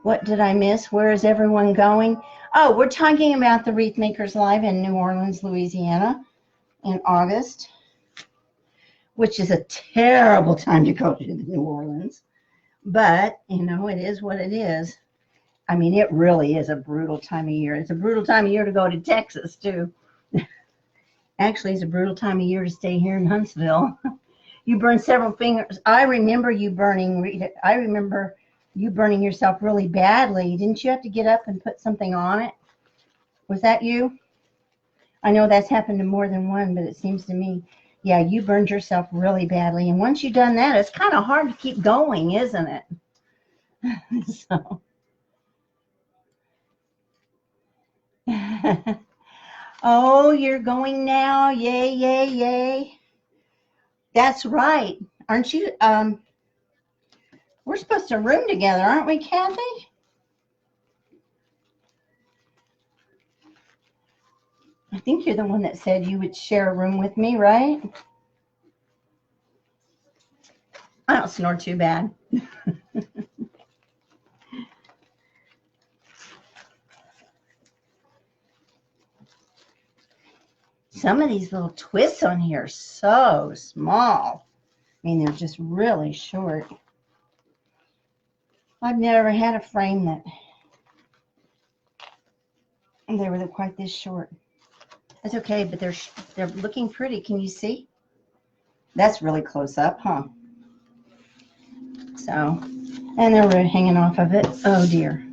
what did I miss? Where is everyone going? Oh, we're talking about the Wreath Makers Live in New Orleans, Louisiana in August, which is a terrible time to go to New Orleans. But, you know, it is what it is. I mean, it really is a brutal time of year. It's a brutal time of year to go to Texas, too. Actually, it's a brutal time of year to stay here in Huntsville. You burn several fingers. I remember you burning yourself really badly. Didn't you have to get up and put something on it? Was that you? I know that's happened to more than one, but it seems to me, yeah, you burned yourself really badly. And once you've done that, it's kind of hard to keep going, isn't it? So. Oh, you're going now. Yay, yay, yay. That's right. Aren't you? We're supposed to room together, aren't we, Kathy? I think you're the one that said you would share a room with me, right? I don't snore too bad. Some of these little twists on here are so small. I mean, they're just really short. I've never had a frame that they were quite this short. That's okay, but they're looking pretty. Can you see? That's really close up, huh? So, and they're hanging off of it. Oh dear.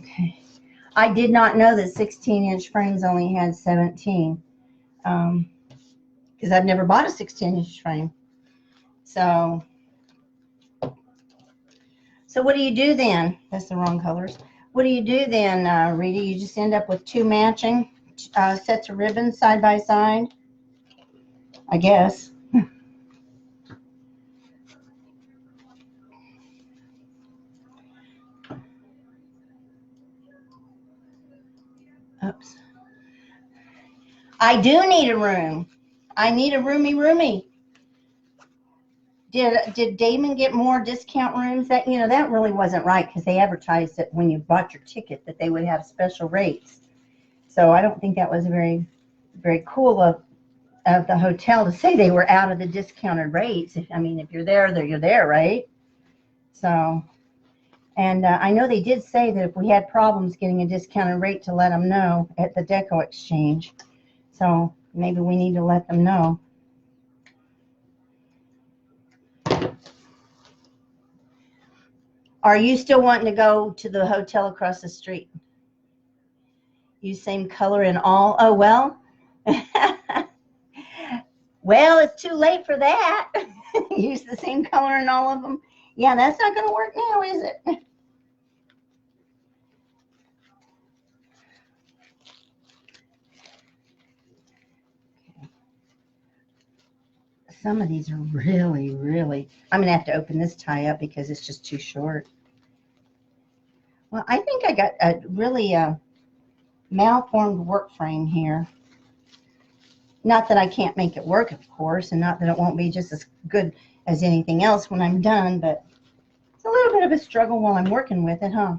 Okay. I did not know that 16-inch frames only had 17. Because I've never bought a 16-inch frame. So what do you do then? That's the wrong colors. What do you do then, Rita? You just end up with two matching sets of ribbons side by side, I guess. Oops. I do need a room. I need a roomy. Did Damon get more discount rooms? That that really wasn't right because they advertised that when you bought your ticket that they would have special rates. So I don't think that was very, very cool of the hotel to say they were out of the discounted rates. I mean, if you're there, you're there, right? So, and I know they did say that if we had problems getting a discounted rate to let them know at the Deco Exchange. So maybe we need to let them know. Are you still wanting to go to the hotel across the street? Use same color in all? Oh, well. Well, it's too late for that. Use the same color in all of them. Yeah, that's not going to work now, is it? Some of these are really, really, I'm going to have to open this tie up because it's just too short. Well, I think I got a really malformed work frame here. Not that I can't make it work, of course, and not that it won't be just as good as anything else when I'm done, but it's a little bit of a struggle while I'm working with it, huh?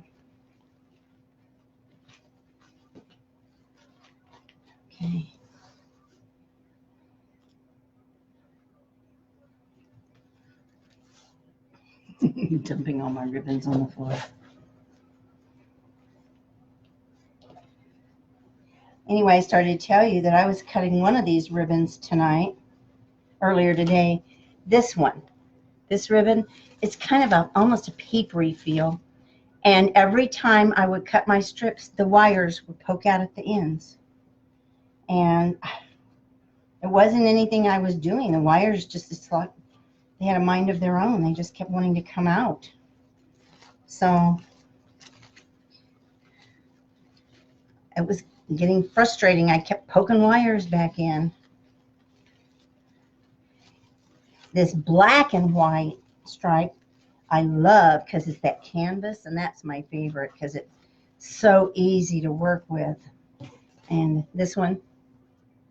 Okay. Dumping all my ribbons on the floor. Anyway, I started to tell you that I was cutting one of these ribbons earlier today. This one, this ribbon, it's kind of almost a papery feel. And every time I would cut my strips, the wires would poke out at the ends. And it wasn't anything I was doing. The wires just, it's like they had a mind of their own. They just kept wanting to come out. So it was getting frustrating. I kept poking wires back in. This black and white stripe I love because it's that canvas, and that's my favorite because it's so easy to work with. And this one,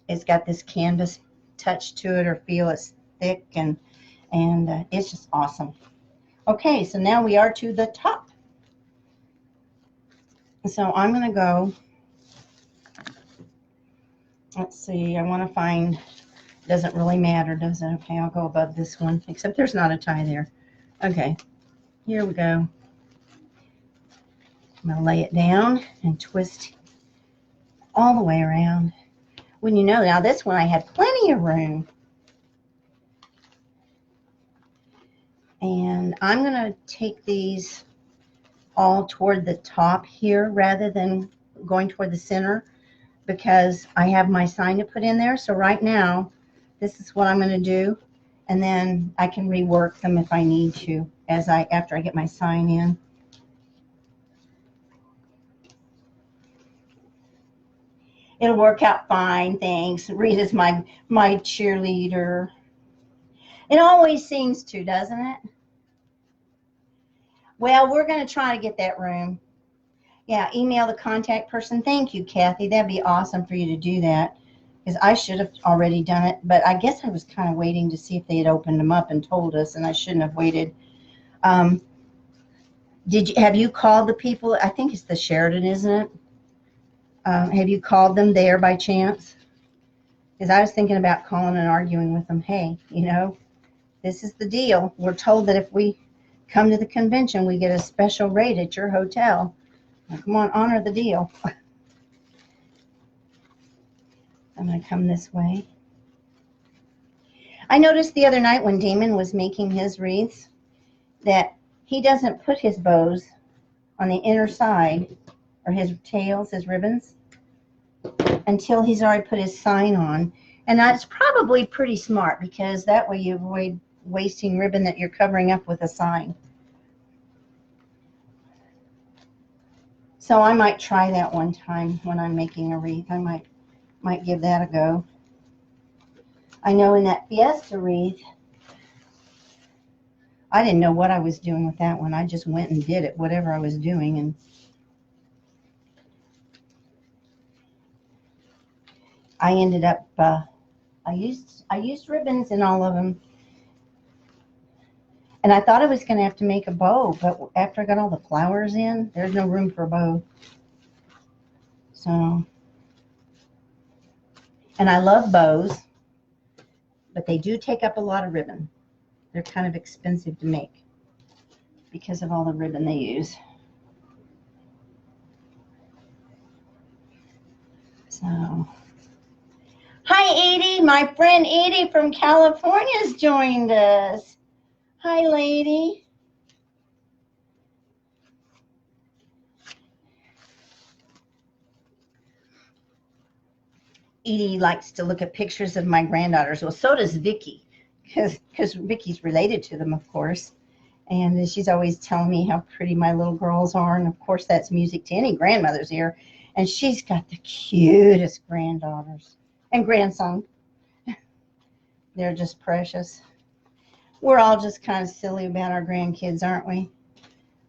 it's got this canvas touch to it or feel. It's thick and it's just awesome. Okay, so now we are to the top. So I'm going to go, let's see, I want to find, doesn't really matter, does it? Okay, I'll go above this one, except there's not a tie there. Okay, here we go. I'm going to lay it down and twist all the way around. When you know, now this one I had plenty of room. And I'm going to take these all toward the top here rather than going toward the center because I have my sign to put in there. So right now, this is what I'm going to do. And then I can rework them if I need to after I get my sign in. It'll work out fine, thanks. Rita's my cheerleader. It always seems to, doesn't it? Well, we're going to try to get that room. Yeah, email the contact person. Thank you, Kathy. That'd be awesome for you to do that because I should have already done it. But I guess I was kind of waiting to see if they had opened them up and told us, and I shouldn't have waited. Have you called the people? I think it's the Sheridan, isn't it? Have you called them there by chance? Because I was thinking about calling and arguing with them. Hey, you know, this is the deal. We're told that if we come to the convention, we get a special rate at your hotel. Now, come on, honor the deal. I'm going to come this way. I noticed the other night when Damon was making his wreaths that he doesn't put his bows on the inner side or his tails, his ribbons, until he's already put his sign on. And that's probably pretty smart because that way you avoid wasting ribbon that you're covering up with a sign. So I might try that one time when I'm making a wreath. I might give that a go. I know in that Fiesta wreath, I didn't know what I was doing with that one. I just went and did it, whatever I was doing. And I ended up, I used ribbons in all of them. And I thought I was going to have to make a bow, but after I got all the flowers in, there's no room for a bow. So, and I love bows, but they do take up a lot of ribbon. They're kind of expensive to make because of all the ribbon they use. So, hi Edie, my friend Edie from California has joined us. Hi lady. Edie likes to look at pictures of my granddaughters. Well, so does Vicky, because Vicky's related to them, of course. And she's always telling me how pretty my little girls are. And, of course, that's music to any grandmother's ear. And she's got the cutest granddaughters and grandson. They're just precious. We're all just kind of silly about our grandkids, aren't we?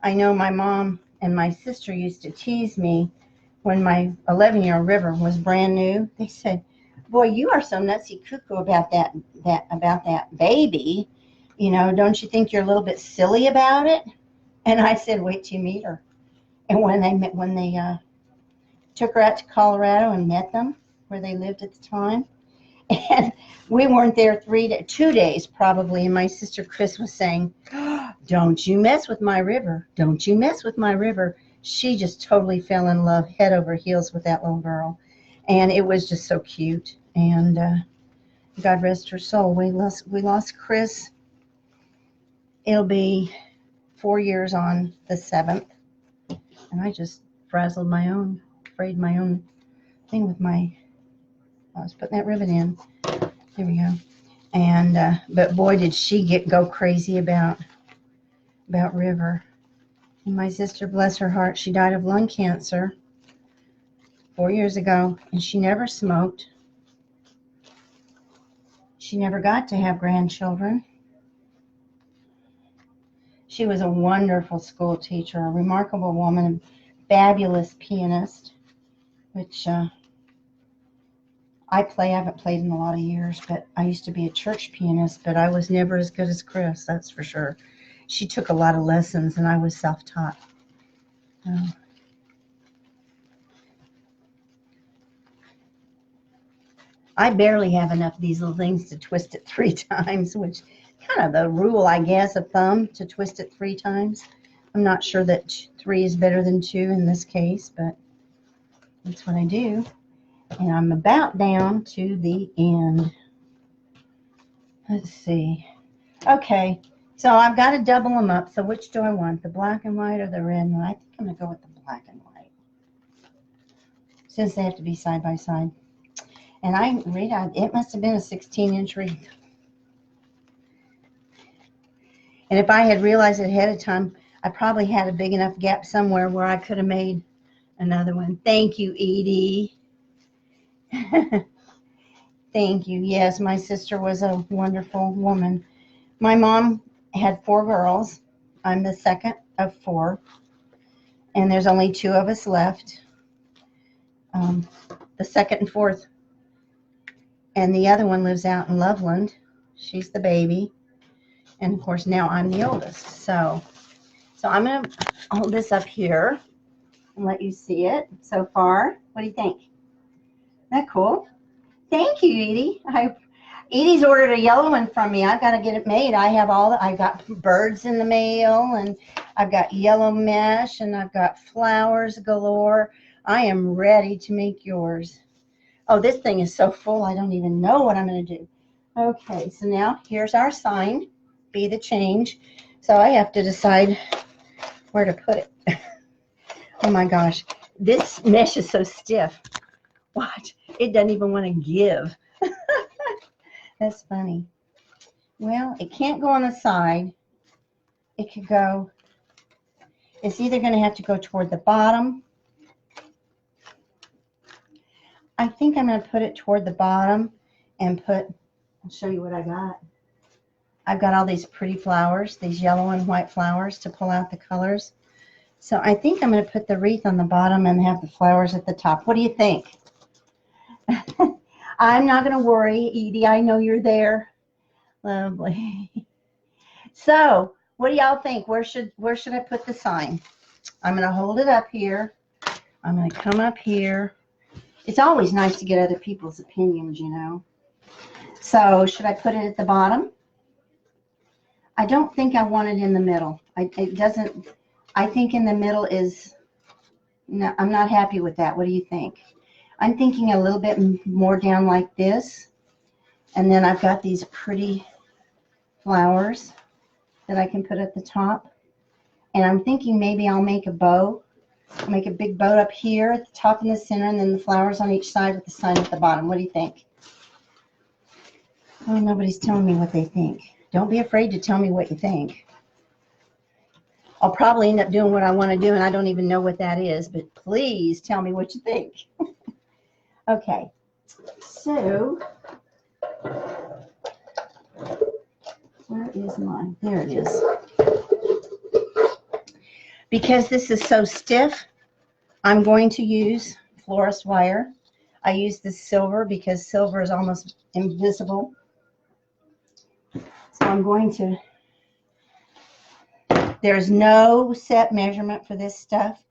I know my mom and my sister used to tease me when my 11-year-old River was brand new. They said, "Boy, you are so nutsy cuckoo about that baby. You know, don't you think you're a little bit silly about it?" And I said, "Wait till you meet her." And when they took her out to Colorado and met them where they lived at the time, and we weren't there 2 days probably, and my sister Chris was saying, "Don't you mess with my River. Don't you mess with my River." She just totally fell in love head over heels with that little girl. And it was just so cute. And God rest her soul. We lost Chris. It'll be 4 years on the 7th. And I just frayed my own thing with I was putting that ribbon in. There we go. And but boy, did she go crazy about River. And my sister, bless her heart, she died of lung cancer 4 years ago, and she never smoked. She never got to have grandchildren. She was a wonderful school teacher, a remarkable woman, a fabulous pianist, which I haven't played in a lot of years, but I used to be a church pianist, but I was never as good as Chris, that's for sure. She took a lot of lessons, and I was self-taught. I barely have enough of these little things to twist it 3 times, which kind of the rule, I guess, of thumb, to twist it 3 times. I'm not sure that 3 is better than 2 in this case, but that's what I do. And I'm about down to the end. Let's see. Okay, so I've got to double them up. So which do I want, the black and white or the red and white? I think I'm going to go with the black and white, since they have to be side by side. And it must have been a 16-inch wreath. And if I had realized it ahead of time, I probably had a big enough gap somewhere where I could have made another one. Thank you, Edie. Thank you. Yes, my sister was a wonderful woman. My mom had 4 girls. I'm the second of 4. And there's only 2 of us left. The second and 4th. And the other one lives out in Loveland. She's the baby. And of course, now I'm the oldest. So I'm going to hold this up here and let you see it so far. What do you think? Isn't that cool? Thank you, Edie. Edie's ordered a yellow one from me. I've got to get it made. I got birds in the mail, and I've got yellow mesh, and I've got flowers galore. I am ready to make yours. Oh, this thing is so full, I don't even know what I'm going to do. Okay, so now here's our sign, Be the Change. So I have to decide where to put it. Oh my gosh, this mesh is so stiff. Watch, it doesn't even want to give. That's funny. Well, it can't go on the side. It could go, it's either going to have to go toward the bottom. I think I'm going to put it toward the bottom and I'll show you what I got. I've got all these pretty flowers, these yellow and white flowers to pull out the colors. So I think I'm going to put the wreath on the bottom and have the flowers at the top. What do you think? I'm not going to worry, Edie. I know you're there. Lovely. So what do y'all think? Where should I put the sign? I'm going to hold it up here. I'm going to come up here. It's always nice to get other people's opinions, you know. So should I put it at the bottom? I don't think I want it in the middle. I think in the middle is, no, I'm not happy with that. What do you think? I'm thinking a little bit more down like this. And then I've got these pretty flowers that I can put at the top. And I'm thinking maybe I'll make a bow. I'll make a big bow up here at the top and the center, and then the flowers on each side with the sign at the bottom. What do you think? Oh, nobody's telling me what they think. Don't be afraid to tell me what you think. I'll probably end up doing what I want to do, and I don't even know what that is, but please tell me what you think. Okay, so Where is mine? There it is. Because this is so stiff, I'm going to use florist wire. I use this silver because silver is almost invisible. So I'm going to, there's no set measurement for this stuff.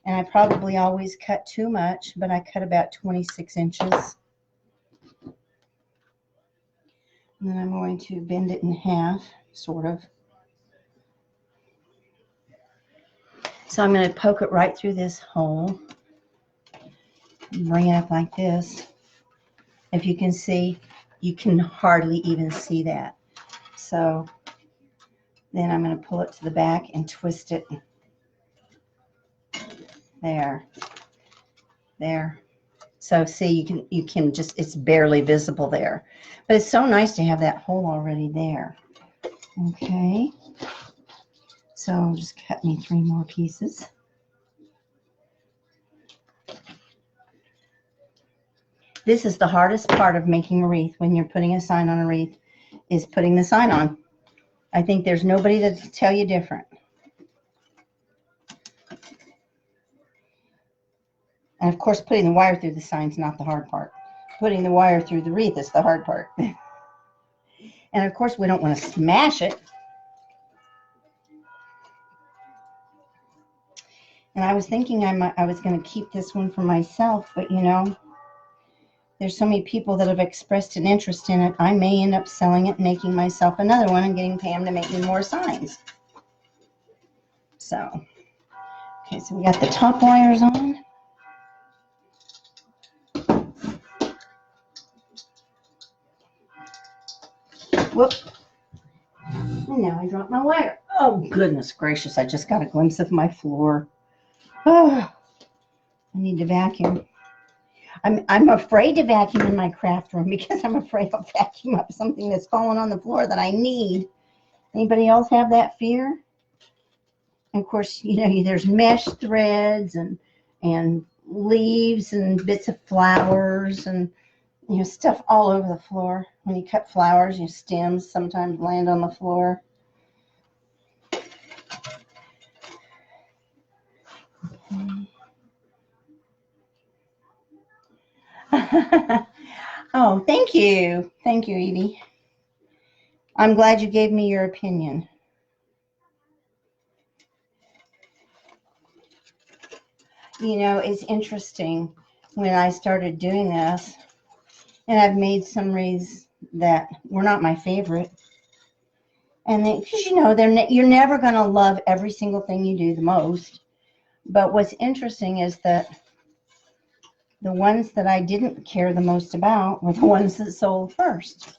And I probably always cut too much, but I cut about 26 inches. And then I'm going to bend it in half, sort of. So I'm going to poke it right through this hole. Bring it up like this. If you can see, you can hardly even see that. So then I'm going to pull it to the back and twist it. There. There. So see, you can just, it's barely visible there. But it's so nice to have that hole already there. Okay. So just cut me 3 more pieces. This is the hardest part of making a wreath when you're putting a sign on a wreath, is putting the sign on. I think there's nobody to tell you different. And of course, putting the wire through the sign is not the hard part. Putting the wire through the wreath is the hard part. And of course, we don't want to smash it. And I was thinking I was going to keep this one for myself, but you know, there's so many people that have expressed an interest in it. I may end up selling it and making myself another one and getting Pam to make me more signs. So, okay, so we got the top wires on. Whoop. And now I dropped my wire. Oh, goodness gracious. I just got a glimpse of my floor. Oh, I need to vacuum. I'm afraid to vacuum in my craft room because I'm afraid I'll vacuum up something that's fallen on the floor that I need. Anybody else have that fear? And of course, you know, there's mesh threads and leaves and bits of flowers and, you know, stuff all over the floor. When you cut flowers, your stems sometimes land on the floor. Oh, thank you. Thank you, Edie. I'm glad you gave me your opinion. You know, it's interesting when I started doing this, and I've made some wreaths that were not my favorite. And because, you know, you're never going to love every single thing you do the most. But what's interesting is that the ones that I didn't care the most about were the ones that sold first.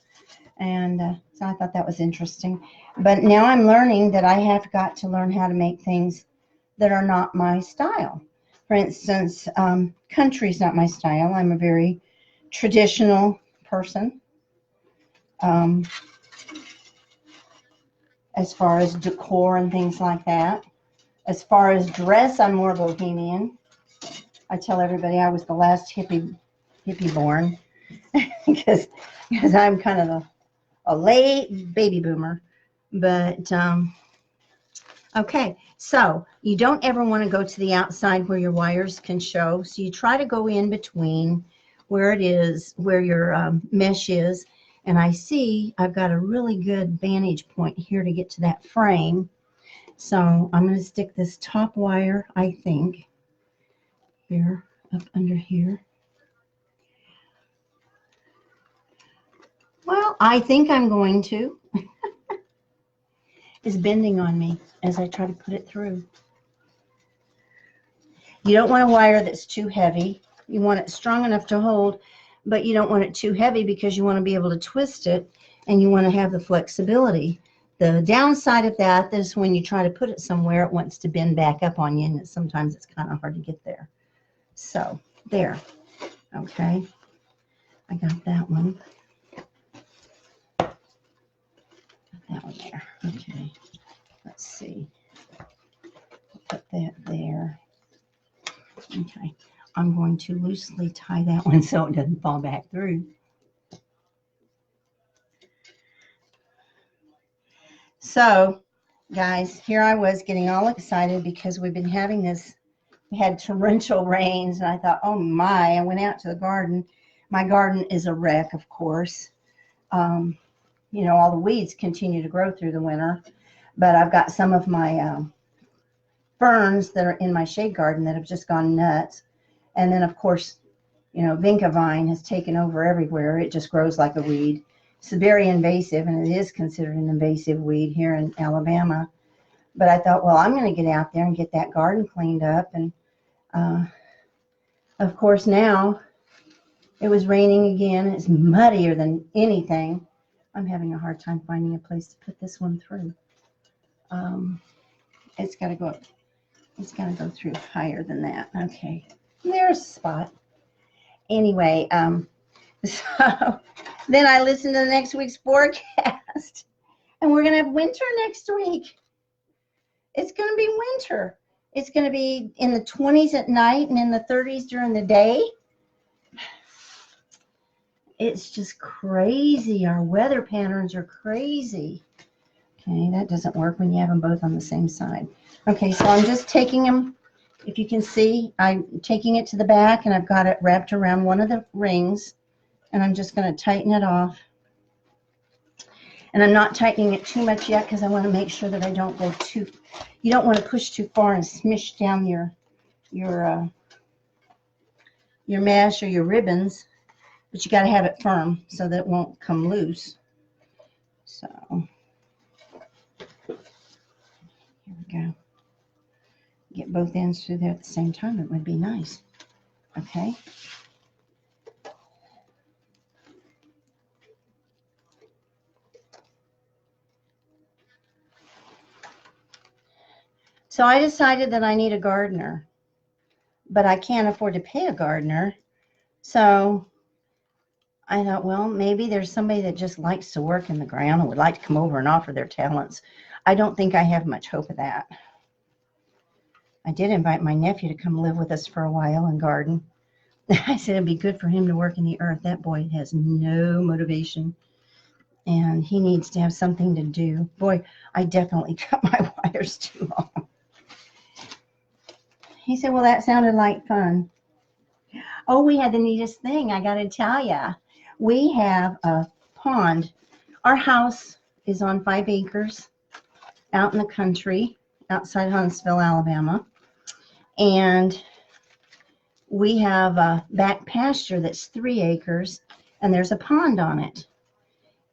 And so I thought that was interesting. But now I'm learning that I have got to learn how to make things that are not my style. For instance, country's not my style. I'm a very traditional person. As far as decor and things like that. As far as dress, I'm more bohemian. I tell everybody I was the last hippie born because I'm kind of a late baby boomer. But okay, so you don't ever want to go to the outside where your wires can show. So you try to go in between where it is, where your mesh is. And I see I've got a really good vantage point here to get to that frame. So I'm going to stick this top wire, I think, here, up under here. Well, I think I'm going to. It's bending on me as I try to put it through. You don't want a wire that's too heavy. You want it strong enough to hold, but you don't want it too heavy because you want to be able to twist it and you want to have the flexibility. The downside of that is when you try to put it somewhere, it wants to bend back up on you, and sometimes it's kind of hard to get there. So, there. Okay. I got that one. Got that one there. Okay. Let's see. Put that there. Okay. I'm going to loosely tie that one so it doesn't fall back through. So, guys, here I was getting all excited because we've been having this, we had torrential rains, and I thought, oh my, I went out to the garden. My garden is a wreck, of course. You know, all the weeds continue to grow through the winter, but I've got some of my ferns that are in my shade garden that have just gone nuts. And then, of course, you know, vinca vine has taken over everywhere. It just grows like a weed. It's very invasive, and it is considered an invasive weed here in Alabama. But I thought, well, I'm going to get out there and get that garden cleaned up. And, of course, now it was raining again. It's muddier than anything. I'm having a hard time finding a place to put this one through. It's got to go up. It's got to go through higher than that. Okay, there's a spot. Anyway, so then I listened to the next week's forecast, and we're going to have winter next week. It's going to be winter. It's going to be in the 20s at night and in the 30s during the day. It's just crazy. Our weather patterns are crazy. Okay, that doesn't work when you have them both on the same side. Okay, so I'm just taking them, if you can see, I'm taking it to the back, and I've got it wrapped around one of the rings, and I'm just going to tighten it off. And I'm not tightening it too much yet because I want to make sure that I don't go too, you don't want to push too far and smish down your mesh or your ribbons, but you got to have it firm so that it won't come loose. So here we go. Get both ends through there at the same time. It would be nice. Okay. So I decided that I need a gardener, but I can't afford to pay a gardener. So I thought, well, maybe there's somebody that just likes to work in the ground and would like to come over and offer their talents. I don't think I have much hope of that. I did invite my nephew to come live with us for a while and garden. I said it'd be good for him to work in the earth. That boy has no motivation, and he needs to have something to do. Boy, I definitely cut my wires too long. He said, well, that sounded like fun. Oh, we had the neatest thing, I got to tell ya. We have a pond. Our house is on 5 acres out in the country outside Huntsville, Alabama. And we have a back pasture that's 3 acres, and there's a pond on it.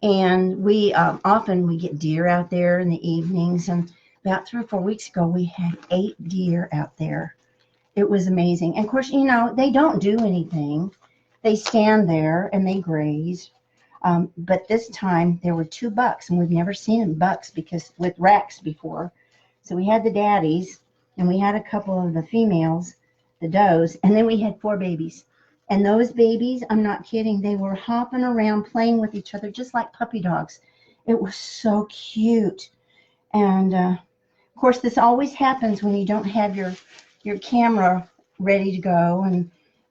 And we often we get deer out there in the evenings. And about 3 or 4 weeks ago, we had 8 deer out there. It was amazing. And of course, you know, they don't do anything. They stand there and they graze. But this time there were 2 bucks, and we've never seen them bucks because with racks before. So we had the daddies, and we had a couple of the females, the does, and then we had 4 babies. And those babies, I'm not kidding, they were hopping around playing with each other just like puppy dogs. It was so cute. And of course, this always happens when you don't have your camera ready to go, and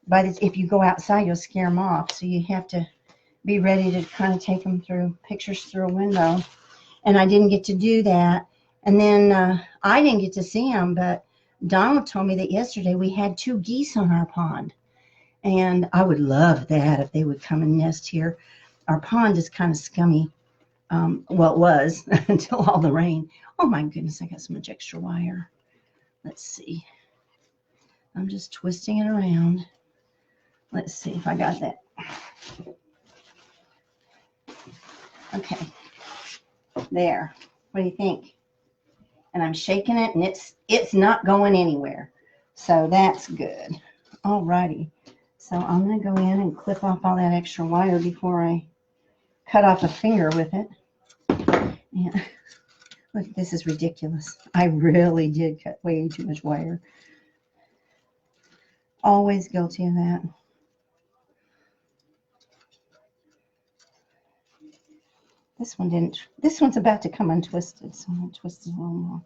if you go outside, you'll scare them off. So you have to be ready to kind of take them through pictures through a window. And I didn't get to do that. And then I didn't get to see them, but Donald told me that yesterday we had 2 geese on our pond. And I would love that if they would come and nest here. Our pond is kind of scummy. Well, it was until all the rain. Oh my goodness, I got so much extra wire. Let's see. I'm just twisting it around. Let's see if I got that. Okay. There. What do you think? And I'm shaking it, and it's not going anywhere. So that's good. Alrighty. So I'm going to go in and clip off all that extra wire before I cut off a finger with it. And look, this is ridiculous. I really did cut way too much wire. Always guilty of that. This one didn't. This one's about to come untwisted, so I'm going to twist it a little more.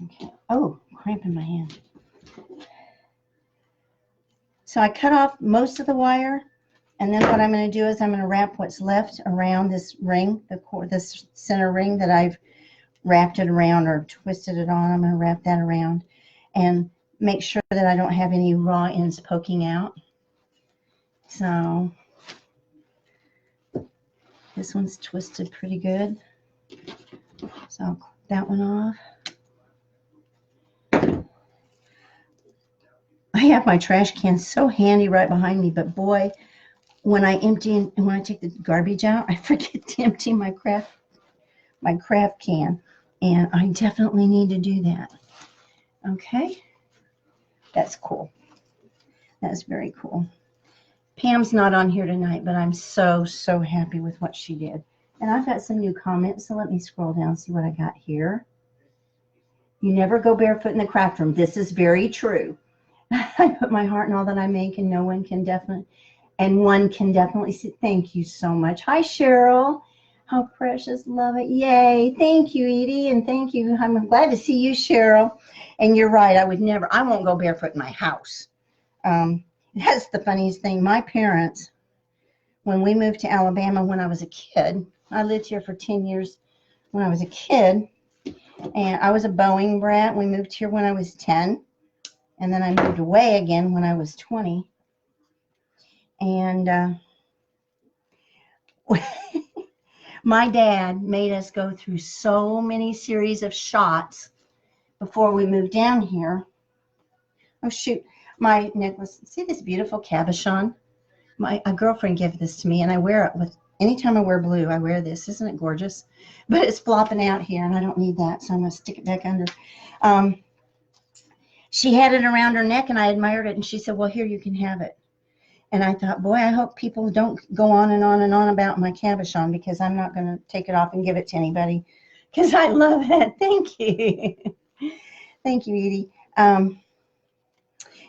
Okay. Oh, cramp in my hand. So I cut off most of the wire, And then what I'm going to do is I'm going to wrap what's left around this ring, this center ring that I've wrapped it around or twisted it on. I'm going to wrap that around and make sure that I don't have any raw ends poking out. So this one's twisted pretty good. So I'll clip that one off. I have my trash can so handy right behind me, but boy, when I take the garbage out, I forget to empty my craft can, and I definitely need to do that. Okay, that's cool. That's very cool. Pam's not on here tonight, but I'm so happy with what she did. And I've got some new comments, so let me scroll down and see what I got here. You never go barefoot in the craft room. This is very true. I put my heart in all that I make, and one can definitely see. Thank you so much. Hi, Cheryl. How precious. Love it. Yay. Thank you, Edie, and thank you. I'm glad to see you, Cheryl. And you're right. I won't go barefoot in my house. That's the funniest thing. My parents, when we moved to Alabama when I was a kid, I lived here for 10 years when I was a kid, and I was a Boeing brat. We moved here when I was 10, and then I moved away again when I was 20. And my dad made us go through so many series of shots before we moved down here. Oh, shoot. My necklace. See this beautiful cabochon? A girlfriend gave this to me, and I wear it anytime I wear blue, I wear this. Isn't it gorgeous? But it's flopping out here, and I don't need that, so I'm going to stick it back under. She had it around her neck, and I admired it, and she said, well, here, you can have it. And I thought, boy, I hope people don't go on and on and on about my cabochon, because I'm not going to take it off and give it to anybody, because I love it. Thank you. Thank you, Edie.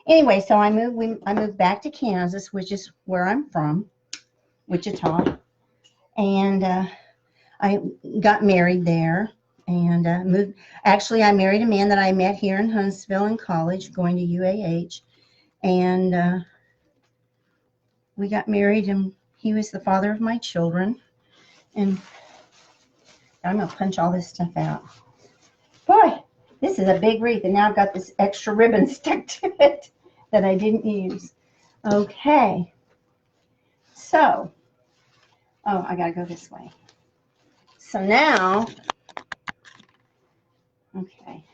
Anyway, so I moved back to Kansas, which is where I'm from, Wichita. And I got married there and moved. Actually, I married a man that I met here in Huntsville in college, going to UAH. And we got married, and he was the father of my children. And I'm going to punch all this stuff out. Boy, this is a big wreath, and now I've got this extra ribbon stuck to it that I didn't use. Okay. So, oh, I got to go this way. So now, okay.